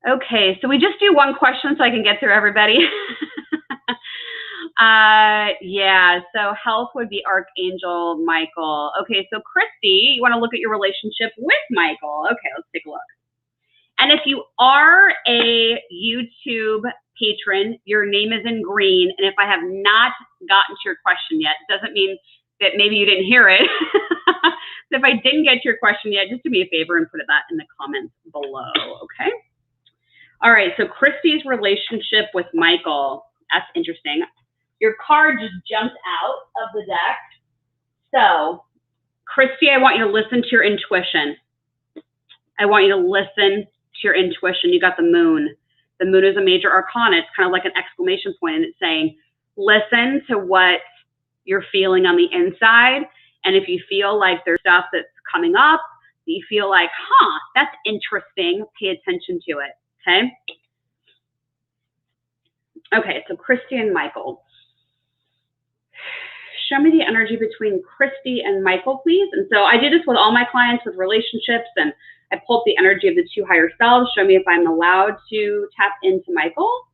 Okay. So we just do one question so I can get through everybody. Yeah. So health would be Archangel Michael. Okay. So Christy, you want to look at your relationship with Michael. Okay. Let's take a look. And if you are a YouTube patron, your name is in green. And if I have not gotten to your question yet, it doesn't mean that maybe you didn't hear it. So if I didn't get to your question yet, just do me a favor and put that in the comments below, okay? All right, so Christy's relationship with Michael. That's interesting. Your card just jumped out of the deck. So, Christy, I want you to listen to your intuition. I want you to listen to your intuition. You got the moon. The moon is a major arcana. It's kind of like an exclamation point, and it's saying, listen to what you're feeling on the inside. And if you feel like there's stuff that's coming up, you feel like, huh, that's interesting, pay attention to it, okay? Okay, so Christy and Michael. Show me the energy between Christy and Michael, please. And so I do this with all my clients with relationships, and I pulled the energy of the two higher selves. Show me if I'm allowed to tap into Michael.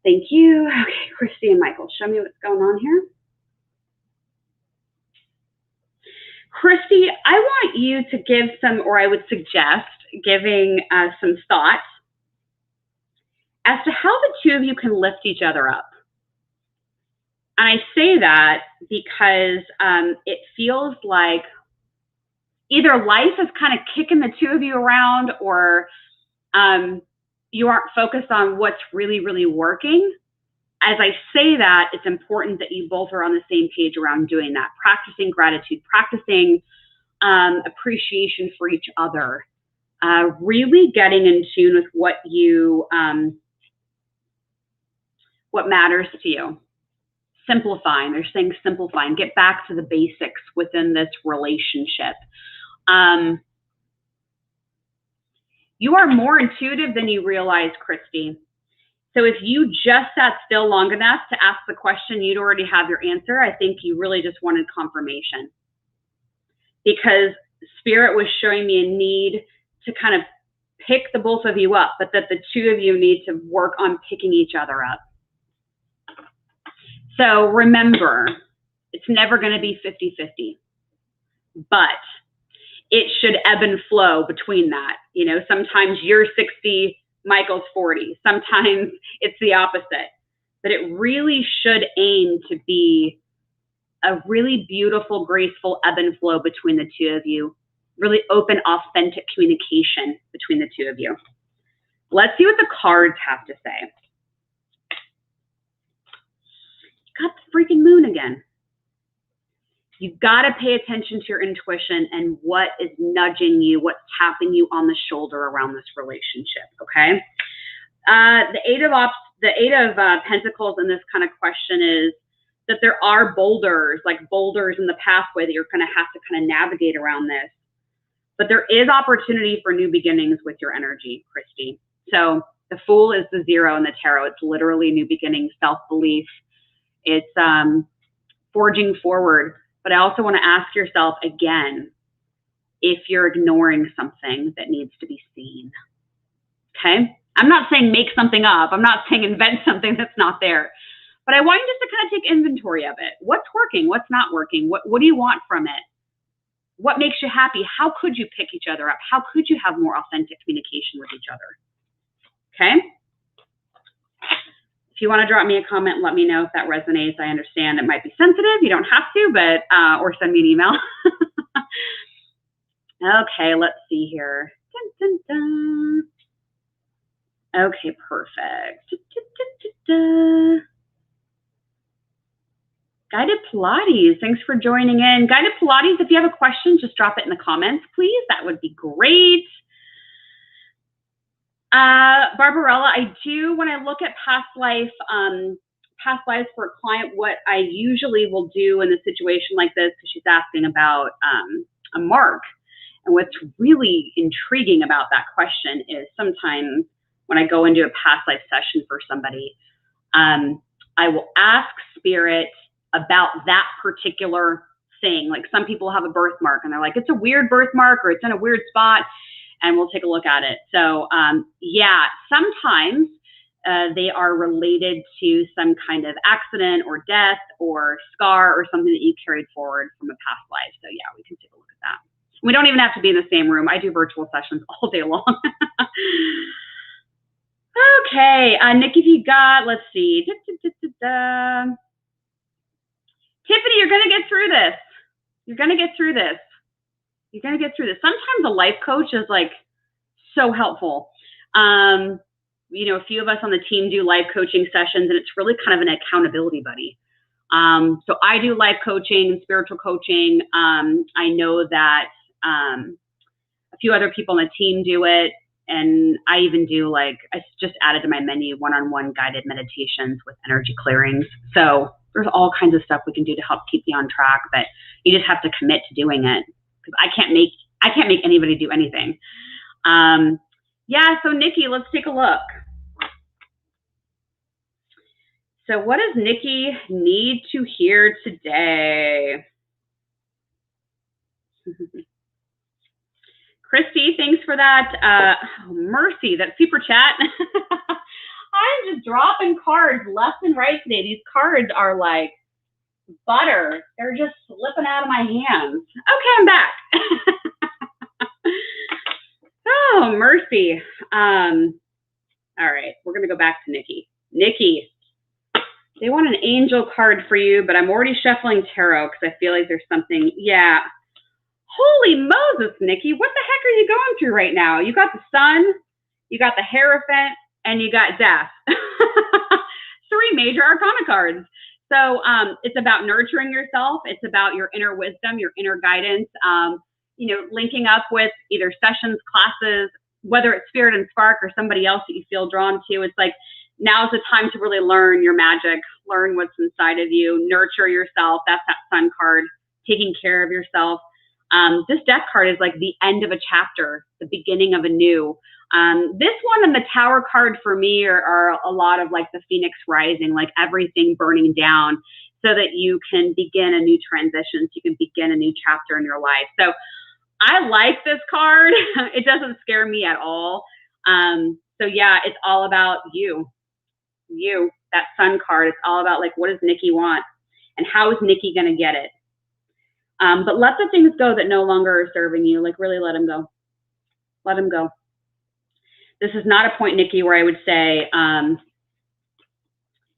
Thank you. Okay, Christy and Michael, show me what's going on here. Christy, I want you to give some, or I would suggest giving some thought as to how the two of you can lift each other up. And I say that because it feels like either life is kind of kicking the two of you around, or you aren't focused on what's really, really working. As I say that, it's important that you both are on the same page around doing that, practicing gratitude, practicing appreciation for each other, really getting in tune with what you, what matters to you. Simplifying, they're saying simplifying, get back to the basics within this relationship. You are more intuitive than you realize, Christy. So if you just sat still long enough to ask the question, you'd already have your answer. I think you really just wanted confirmation, because Spirit was showing me a need to kind of pick the both of you up, but that the two of you need to work on picking each other up. So remember, it's never going to be 50-50, but it should ebb and flow between that. You know, sometimes you're 60, Michael's 40. Sometimes it's the opposite, but it really should aim to be a really beautiful, graceful ebb and flow between the two of you. Really open, authentic communication between the two of you. Let's see what the cards have to say. Got the freaking moon again. You've got to pay attention to your intuition and what is nudging you, what's tapping you on the shoulder around this relationship, okay? The Eight of Pentacles in this kind of question is that there are boulders, like boulders in the pathway that you're going to have to kind of navigate around this. But there is opportunity for new beginnings with your energy, Christy. So the Fool is the 0 in the tarot. It's literally new beginnings, self-belief. It's forging forward. But I also want to ask yourself again, if you're ignoring something that needs to be seen, okay? I'm not saying make something up. I'm not saying invent something that's not there. But I want you just to kind of take inventory of it. What's working? What's not working? What do you want from it? What makes you happy? How could you pick each other up? How could you have more authentic communication with each other? Okay? If you want to drop me a comment, let me know if that resonates. I understand it might be sensitive. You don't have to, but or send me an email. Okay, let's see here. Dun, dun, dun. Okay, perfect. Guided Pilates, thanks for joining in. Guided Pilates, if you have a question, just drop it in the comments, please. That would be great. Barbarella, I do, when I look at past lives for a client, what I usually will do in a situation like this, because she's asking about a mark. And what's really intriguing about that question is sometimes when I go into a past life session for somebody, I will ask spirit about that particular thing. Like some people have a birthmark and they're like, it's a weird birthmark or it's in a weird spot, and we'll take a look at it. So yeah, sometimes they are related to some kind of accident or death or scar or something that you carried forward from a past life. So yeah, we can take a look at that. We don't even have to be in the same room. I do virtual sessions all day long. Okay, Nikki, if you got, let's see. Tiffany, you're going to get through this. You're going to get through this. You're going to get through this. Sometimes a life coach is like so helpful. You know, a few of us on the team do life coaching sessions, and it's really kind of an accountability buddy. So I do life coaching and spiritual coaching. I know that a few other people on the team do it. And I even do, like, I just added to my menu one-on-one guided meditations with energy clearings. So there's all kinds of stuff we can do to help keep you on track, but you just have to commit to doing it, because I can't make anybody do anything. Yeah, so Nikki, let's take a look. So what does Nikki need to hear today? Christy, thanks for that. Oh, Mercy, that super chat. I'm just dropping cards left and right today. These cards are like butter. They're just slipping out of my hands. Okay, I'm back. Oh, Mercy. All right, we're going to go back to Nikki. Nikki, they want an angel card for you, but I'm already shuffling tarot because I feel like there's something. Yeah. Holy Moses, Nikki, what the heck are you going through right now? You got the Sun, you got the Hierophant, and you got Death. 3 major arcana cards. So it's about nurturing yourself. It's about your inner wisdom, your inner guidance, you know, linking up with either sessions, classes, whether it's Spirit and Spark or somebody else that you feel drawn to. It's like, now's the time to really learn your magic, learn what's inside of you, nurture yourself. That's that Sun card, taking care of yourself. This Death card is like the end of a chapter, the beginning of a new. This one and the Tower card for me are a lot of like the Phoenix rising, like everything burning down so that you can begin a new transition, so you can begin a new chapter in your life. So I like this card. It doesn't scare me at all. So yeah, it's all about you, that Sun card. It's all about like, what does Nikki want and how is Nikki going to get it? But let the things go that no longer are serving you. Like, really let them go. Let them go. This is not a point, Nikki, where I would say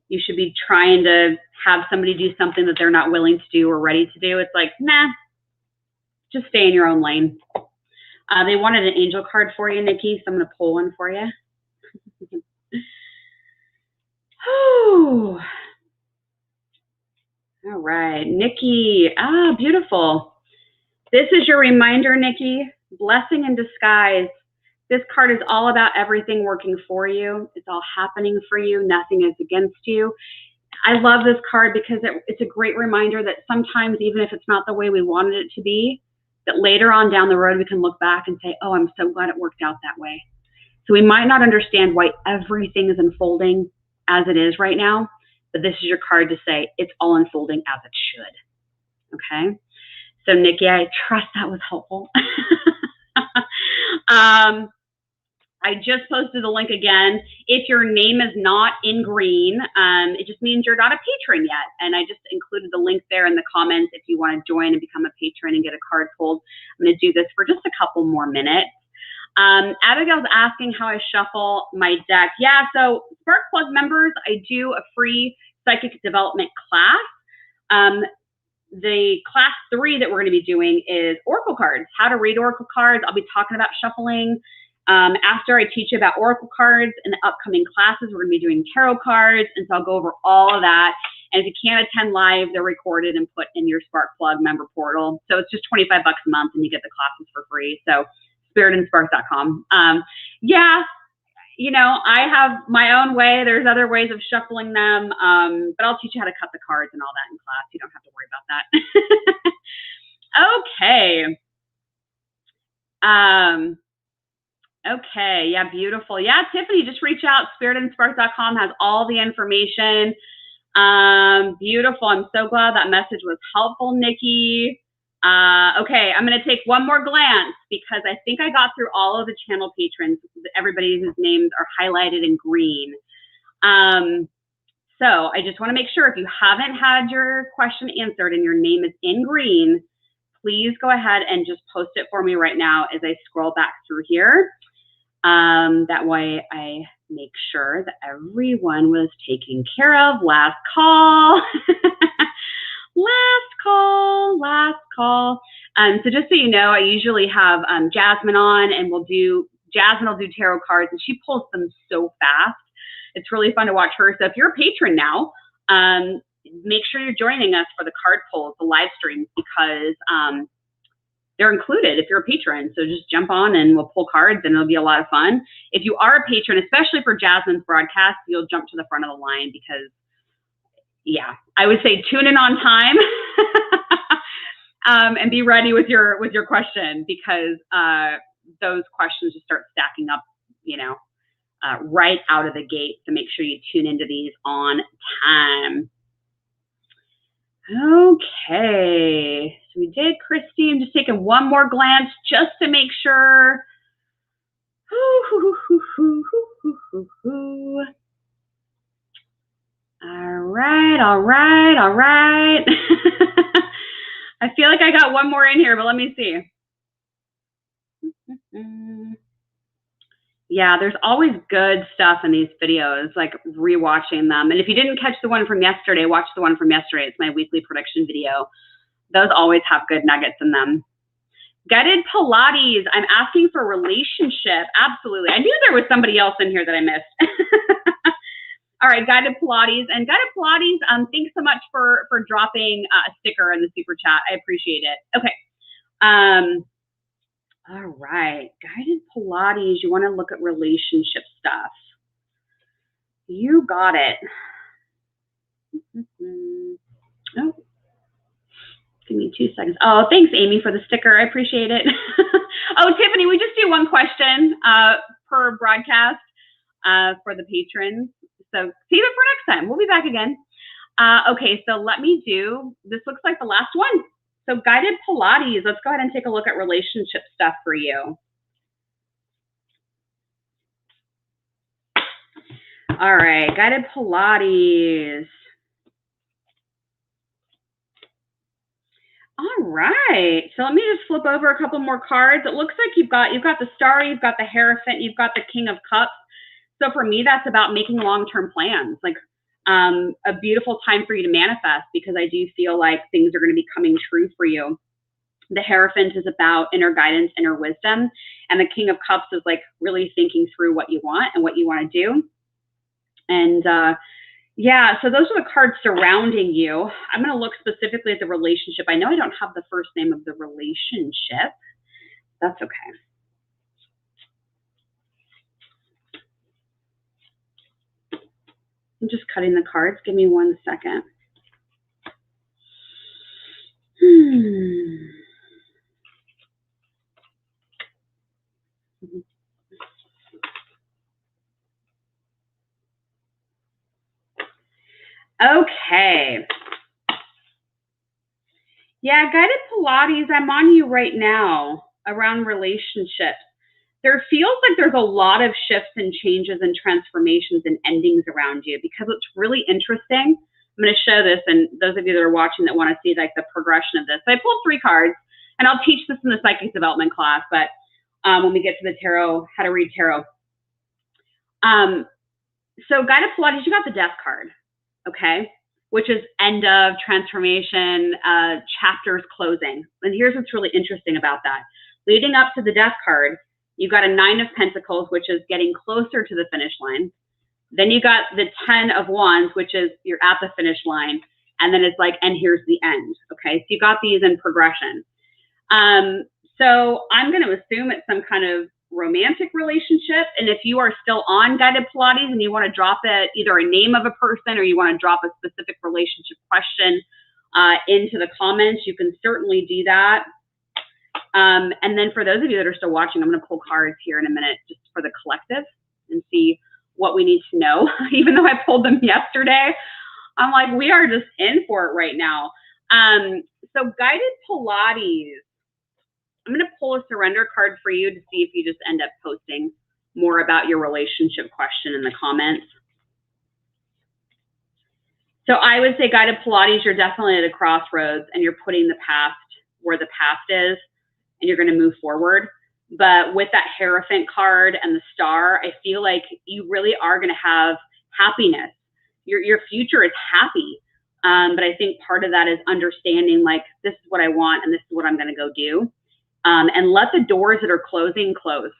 you should be trying to have somebody do something that they're not willing to do or ready to do. It's like, nah, just stay in your own lane. They wanted an angel card for you, Nikki, so I'm going to pull one for you. All right, Nikki. Ah, beautiful. This is your reminder, Nikki. Blessing in disguise. This card is all about everything working for you. It's all happening for you. Nothing is against you. I love this card because it's a great reminder that sometimes, even if it's not the way we wanted it to be, that later on down the road, we can look back and say, oh, I'm so glad it worked out that way. So we might not understand why everything is unfolding as it is right now, but this is your card to say it's all unfolding as it should. Okay. So Nikki, I trust that was helpful. I just posted the link again. If your name is not in green, it just means you're not a patron yet. And I just included the link there in the comments if you want to join and become a patron and get a card pulled. I'm going to do this for just a couple more minutes. Abigail's asking how I shuffle my deck. Yeah, so Spark Plug members, I do a free psychic development class. The class 3 that we're going to be doing is Oracle cards, how to read Oracle cards. I'll be talking about shuffling. After I teach you about Oracle cards in the upcoming classes, we're going to be doing tarot cards. And so I'll go over all of that. And if you can't attend live, they're recorded and put in your Spark Plug member portal. So it's just $25 a month and you get the classes for free. So spiritandspark.com. Yeah, you know, I have my own way. There's other ways of shuffling them, but I'll teach you how to cut the cards and all that in class. You don't have to worry about that. Okay. Okay. Yeah, beautiful. Yeah, Tiffany, just reach out. Spiritandspark.com has all the information. Beautiful. I'm so glad that message was helpful, Nikki. Okay, I'm going to take one more glance because I think I got through all of the channel patrons, everybody whose names are highlighted in green. So I just want to make sure if you haven't had your question answered and your name is in green, please go ahead and just post it for me right now as I scroll back through here. That way I make sure that everyone was taken care of. Last call. Last call. So just so you know, I usually have Jasmine on, and Jasmine will do tarot cards, and she pulls them so fast. It's really fun to watch her. So if you're a patron now, make sure you're joining us for the card pulls, the live streams, because they're included if you're a patron. So just jump on and we'll pull cards, and it'll be a lot of fun. If you are a patron, especially for Jasmine's broadcast, you'll jump to the front of the line because, yeah, I would say tune in on time and be ready with your question, because those questions just start stacking up, you know, right out of the gate. So make sure you tune into these on time. Okay, so we did Christy. I'm just taking one more glance just to make sure. All right. I feel like I got one more in here, but let me see. Yeah, there's always good stuff in these videos, like rewatching them. And if you didn't catch the one from yesterday, watch the one from yesterday. It's my weekly prediction video. Those always have good nuggets in them. Guided Pilates. I'm asking for relationship. Absolutely. I knew there was somebody else in here that I missed. All right, Guided Pilates. And Guided Pilates, thanks so much for dropping a sticker in the super chat. I appreciate it. Okay. All right, Guided Pilates, you want to look at relationship stuff. You got it. Oh, give me 2 seconds. Oh, thanks, Amy, for the sticker. I appreciate it. Oh, Tiffany, we just do one question per broadcast for the patrons. So save it for next time. We'll be back again. Okay, so let me do, this looks like the last one. So Guided Pilates, let's go ahead and take a look at relationship stuff for you. All right, Guided Pilates. All right, so let me just flip over a couple more cards. It looks like you've got the Star, you've got the Hierophant, you've got the King of Cups. So for me, that's about making long-term plans, like a beautiful time for you to manifest, because I do feel like things are going to be coming true for you. The Hierophant is about inner guidance, inner wisdom, and the King of Cups is like really thinking through what you want and what you want to do. And yeah, so those are the cards surrounding you. I'm going to look specifically at the relationship. I know I don't have the first name of the relationship. That's okay. I'm just cutting the cards. Give me 1 second. Okay. Yeah, Guided Pilates, I'm on you right now around relationships. There feels like there's a lot of shifts and changes and transformations and endings around you, because what's really interesting, I'm going to show this, and those of you that are watching that want to see like the progression of this. So I pulled 3 cards, and I'll teach this in the psychic development class, but when we get to the tarot, how to read tarot. So Guided Pilates, you got the Death card, okay? Which is end of, transformation, chapters closing. And here's what's really interesting about that. Leading up to the Death card, you got a 9 of Pentacles, which is getting closer to the finish line. Then you got the 10 of Wands, which is you're at the finish line. And then it's like, and here's the end. Okay, so you got these in progression. So I'm going to assume it's some kind of romantic relationship. And if you are still on guided Pilates and you want to drop either a name of a person or you want to drop a specific relationship question into the comments, you can certainly do that. And then for those of you that are still watching, I'm going to pull cards here in a minute just for the collective and see what we need to know. Even though I pulled them yesterday, I'm like, we are just in for it right now. So guided Pilates, I'm going to pull a surrender card for you to see if you just end up posting more about your relationship question in the comments. So I would say guided Pilates, you're definitely at a crossroads and you're putting the past where the past is and you're going to move forward. But with that Hierophant card and the star, I feel like you really are going to have happiness. Your future is happy. But I think part of that is understanding, like, this is what I want and this is what I'm going to go do. And let the doors that are closing close.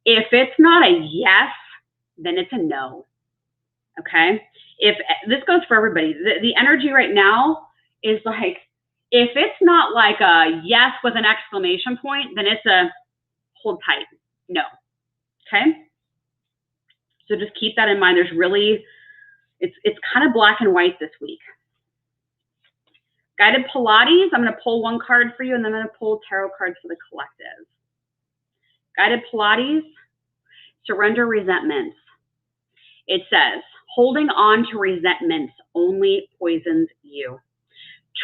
If it's not a yes, then it's a no. Okay? If this goes for everybody, the energy right now is like, if it's not like a yes with an exclamation point, then it's a hold tight, no. Okay? So just keep that in mind. There's really, it's kind of black and white this week. Guided Pilates, I'm going to pull one card for you, and then I'm going to pull tarot cards for the collective. Guided Pilates, surrender resentments. It says, holding on to resentments only poisons you.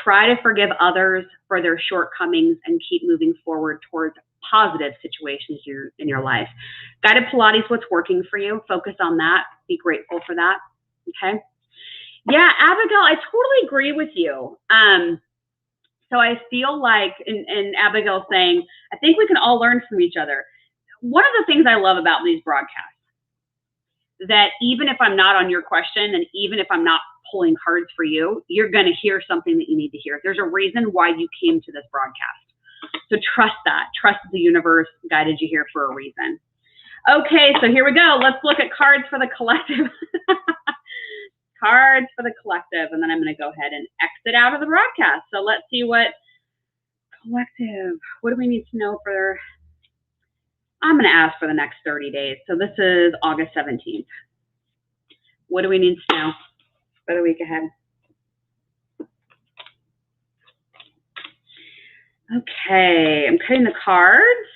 Try to forgive others for their shortcomings and keep moving forward towards positive situations in your life. Guided Pilates, what's working for you? Focus on that. Be grateful for that. Okay? Yeah, Abigail, I totally agree with you. So I feel like, and Abigail's saying, I think we can all learn from each other. One of the things I love about these broadcasts, that even if I'm not on your question and even if I'm not pulling cards for you, you're going to hear something that you need to hear. There's a reason why you came to this broadcast. So trust that. Trust the universe guided you here for a reason. Okay, so here we go. Let's look at cards for the collective. Cards for the collective, and then I'm going to go ahead and exit out of the broadcast. So let's see what collective, what do we need to know for, I'm going to ask for the next 30 days. So this is August 17th. What do we need to know for the week ahead? Okay, I'm cutting the cards.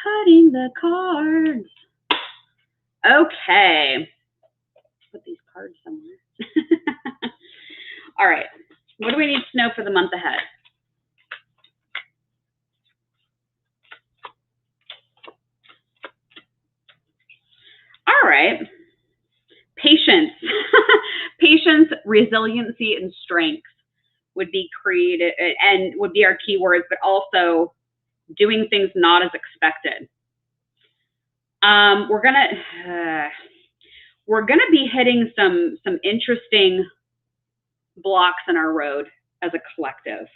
Cutting the cards. Okay. Put these cards somewhere. All right. What do we need to know for the month ahead? All right. Patience. Patience, resiliency, and strength would be created and would be our keywords, but also doing things not as expected. We're gonna be hitting some interesting blocks in our road as a collective,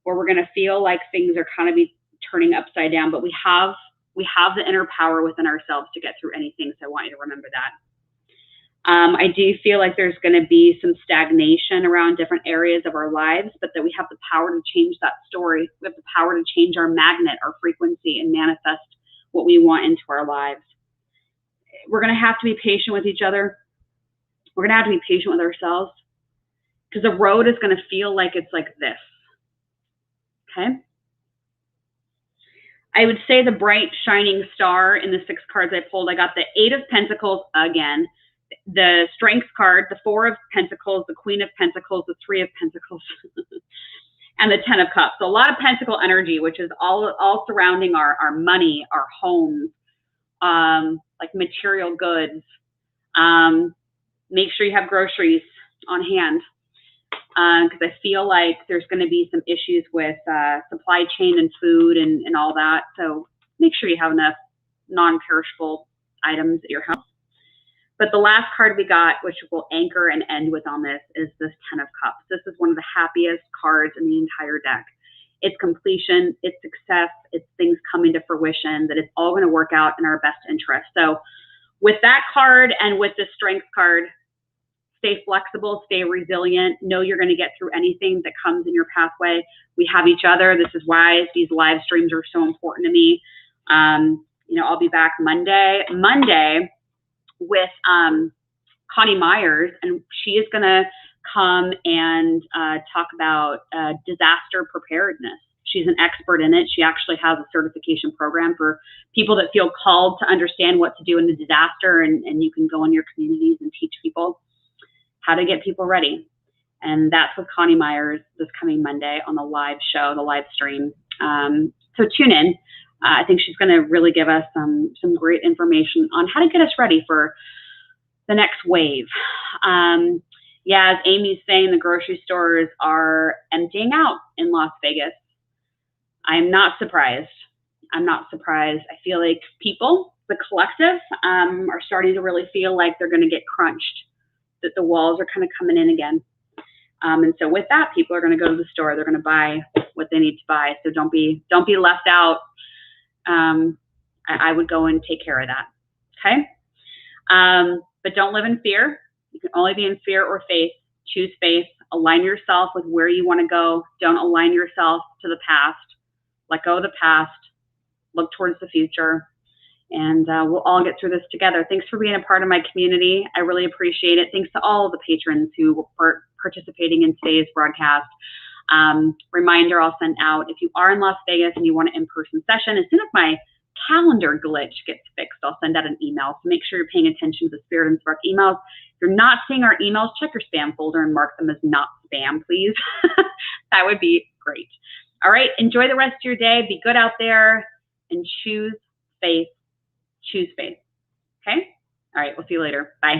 where we're gonna feel like things are kind of be turning upside down, but we have the inner power within ourselves to get through anything. So I want you to remember that. I do feel like there's going to be some stagnation around different areas of our lives, but that we have the power to change that story. We have the power to change our magnet, our frequency, and manifest what we want into our lives. We're going to have to be patient with each other. We're going to have to be patient with ourselves, because the road is going to feel like it's like this. Okay? I would say the bright shining star in the 6 cards I pulled, I got the 8 of Pentacles again, the Strength card, the 4 of Pentacles, the Queen of Pentacles, the 3 of Pentacles, and the 10 of Cups. So a lot of Pentacle energy, which is all surrounding our money, our homes, like material goods. Make sure you have groceries on hand, because I feel like there's going to be some issues with supply chain and food and all that. So make sure you have enough non-perishable items at your house. But the last card we got, which will anchor and end with on this, is this 10 of Cups. This is one of the happiest cards in the entire deck. It's completion, it's success, it's things coming to fruition, that it's all going to work out in our best interest. So with that card and with the Strength card, stay flexible, stay resilient, know you're going to get through anything that comes in your pathway. We have each other. This is why these live streams are so important to me. I'll be back Monday with Connie Myers, and she is going to come and talk about disaster preparedness. She's an expert in it. She actually has a certification program for people that feel called to understand what to do in a disaster, and you can go in your communities and teach people how to get people ready. And that's with Connie Myers this coming Monday on the live show, the live stream. So tune in. I think she's going to really give us some great information on how to get us ready for the next wave. As Amy's saying, the grocery stores are emptying out in Las Vegas. I'm not surprised. I'm not surprised. I feel like people, the collective, are starting to really feel like they're going to get crunched, that the walls are kind of coming in again. And so with that, people are going to go to the store. They're going to buy what they need to buy. So don't be left out. I would go and take care of that. Okay. But don't live in fear. You can only be in fear or faith. Choose faith. Align yourself with where you want to go. Don't align yourself to the past. Let go of the past. Look towards the future. And we'll all get through this together. Thanks for being a part of my community. I really appreciate it. Thanks to all of the patrons who are participating in today's broadcast. Reminder I'll send out, if you are in Las Vegas and you want an in-person session, as soon as my calendar glitch gets fixed, I'll send out an email. So make sure you're paying attention to the Spirit and Spark emails. If you're not seeing our emails, check your spam folder and mark them as not spam, please. That would be great. All right, enjoy the rest of your day. Be good out there and choose faith. Choose faith. Okay? All right, we'll see you later. Bye.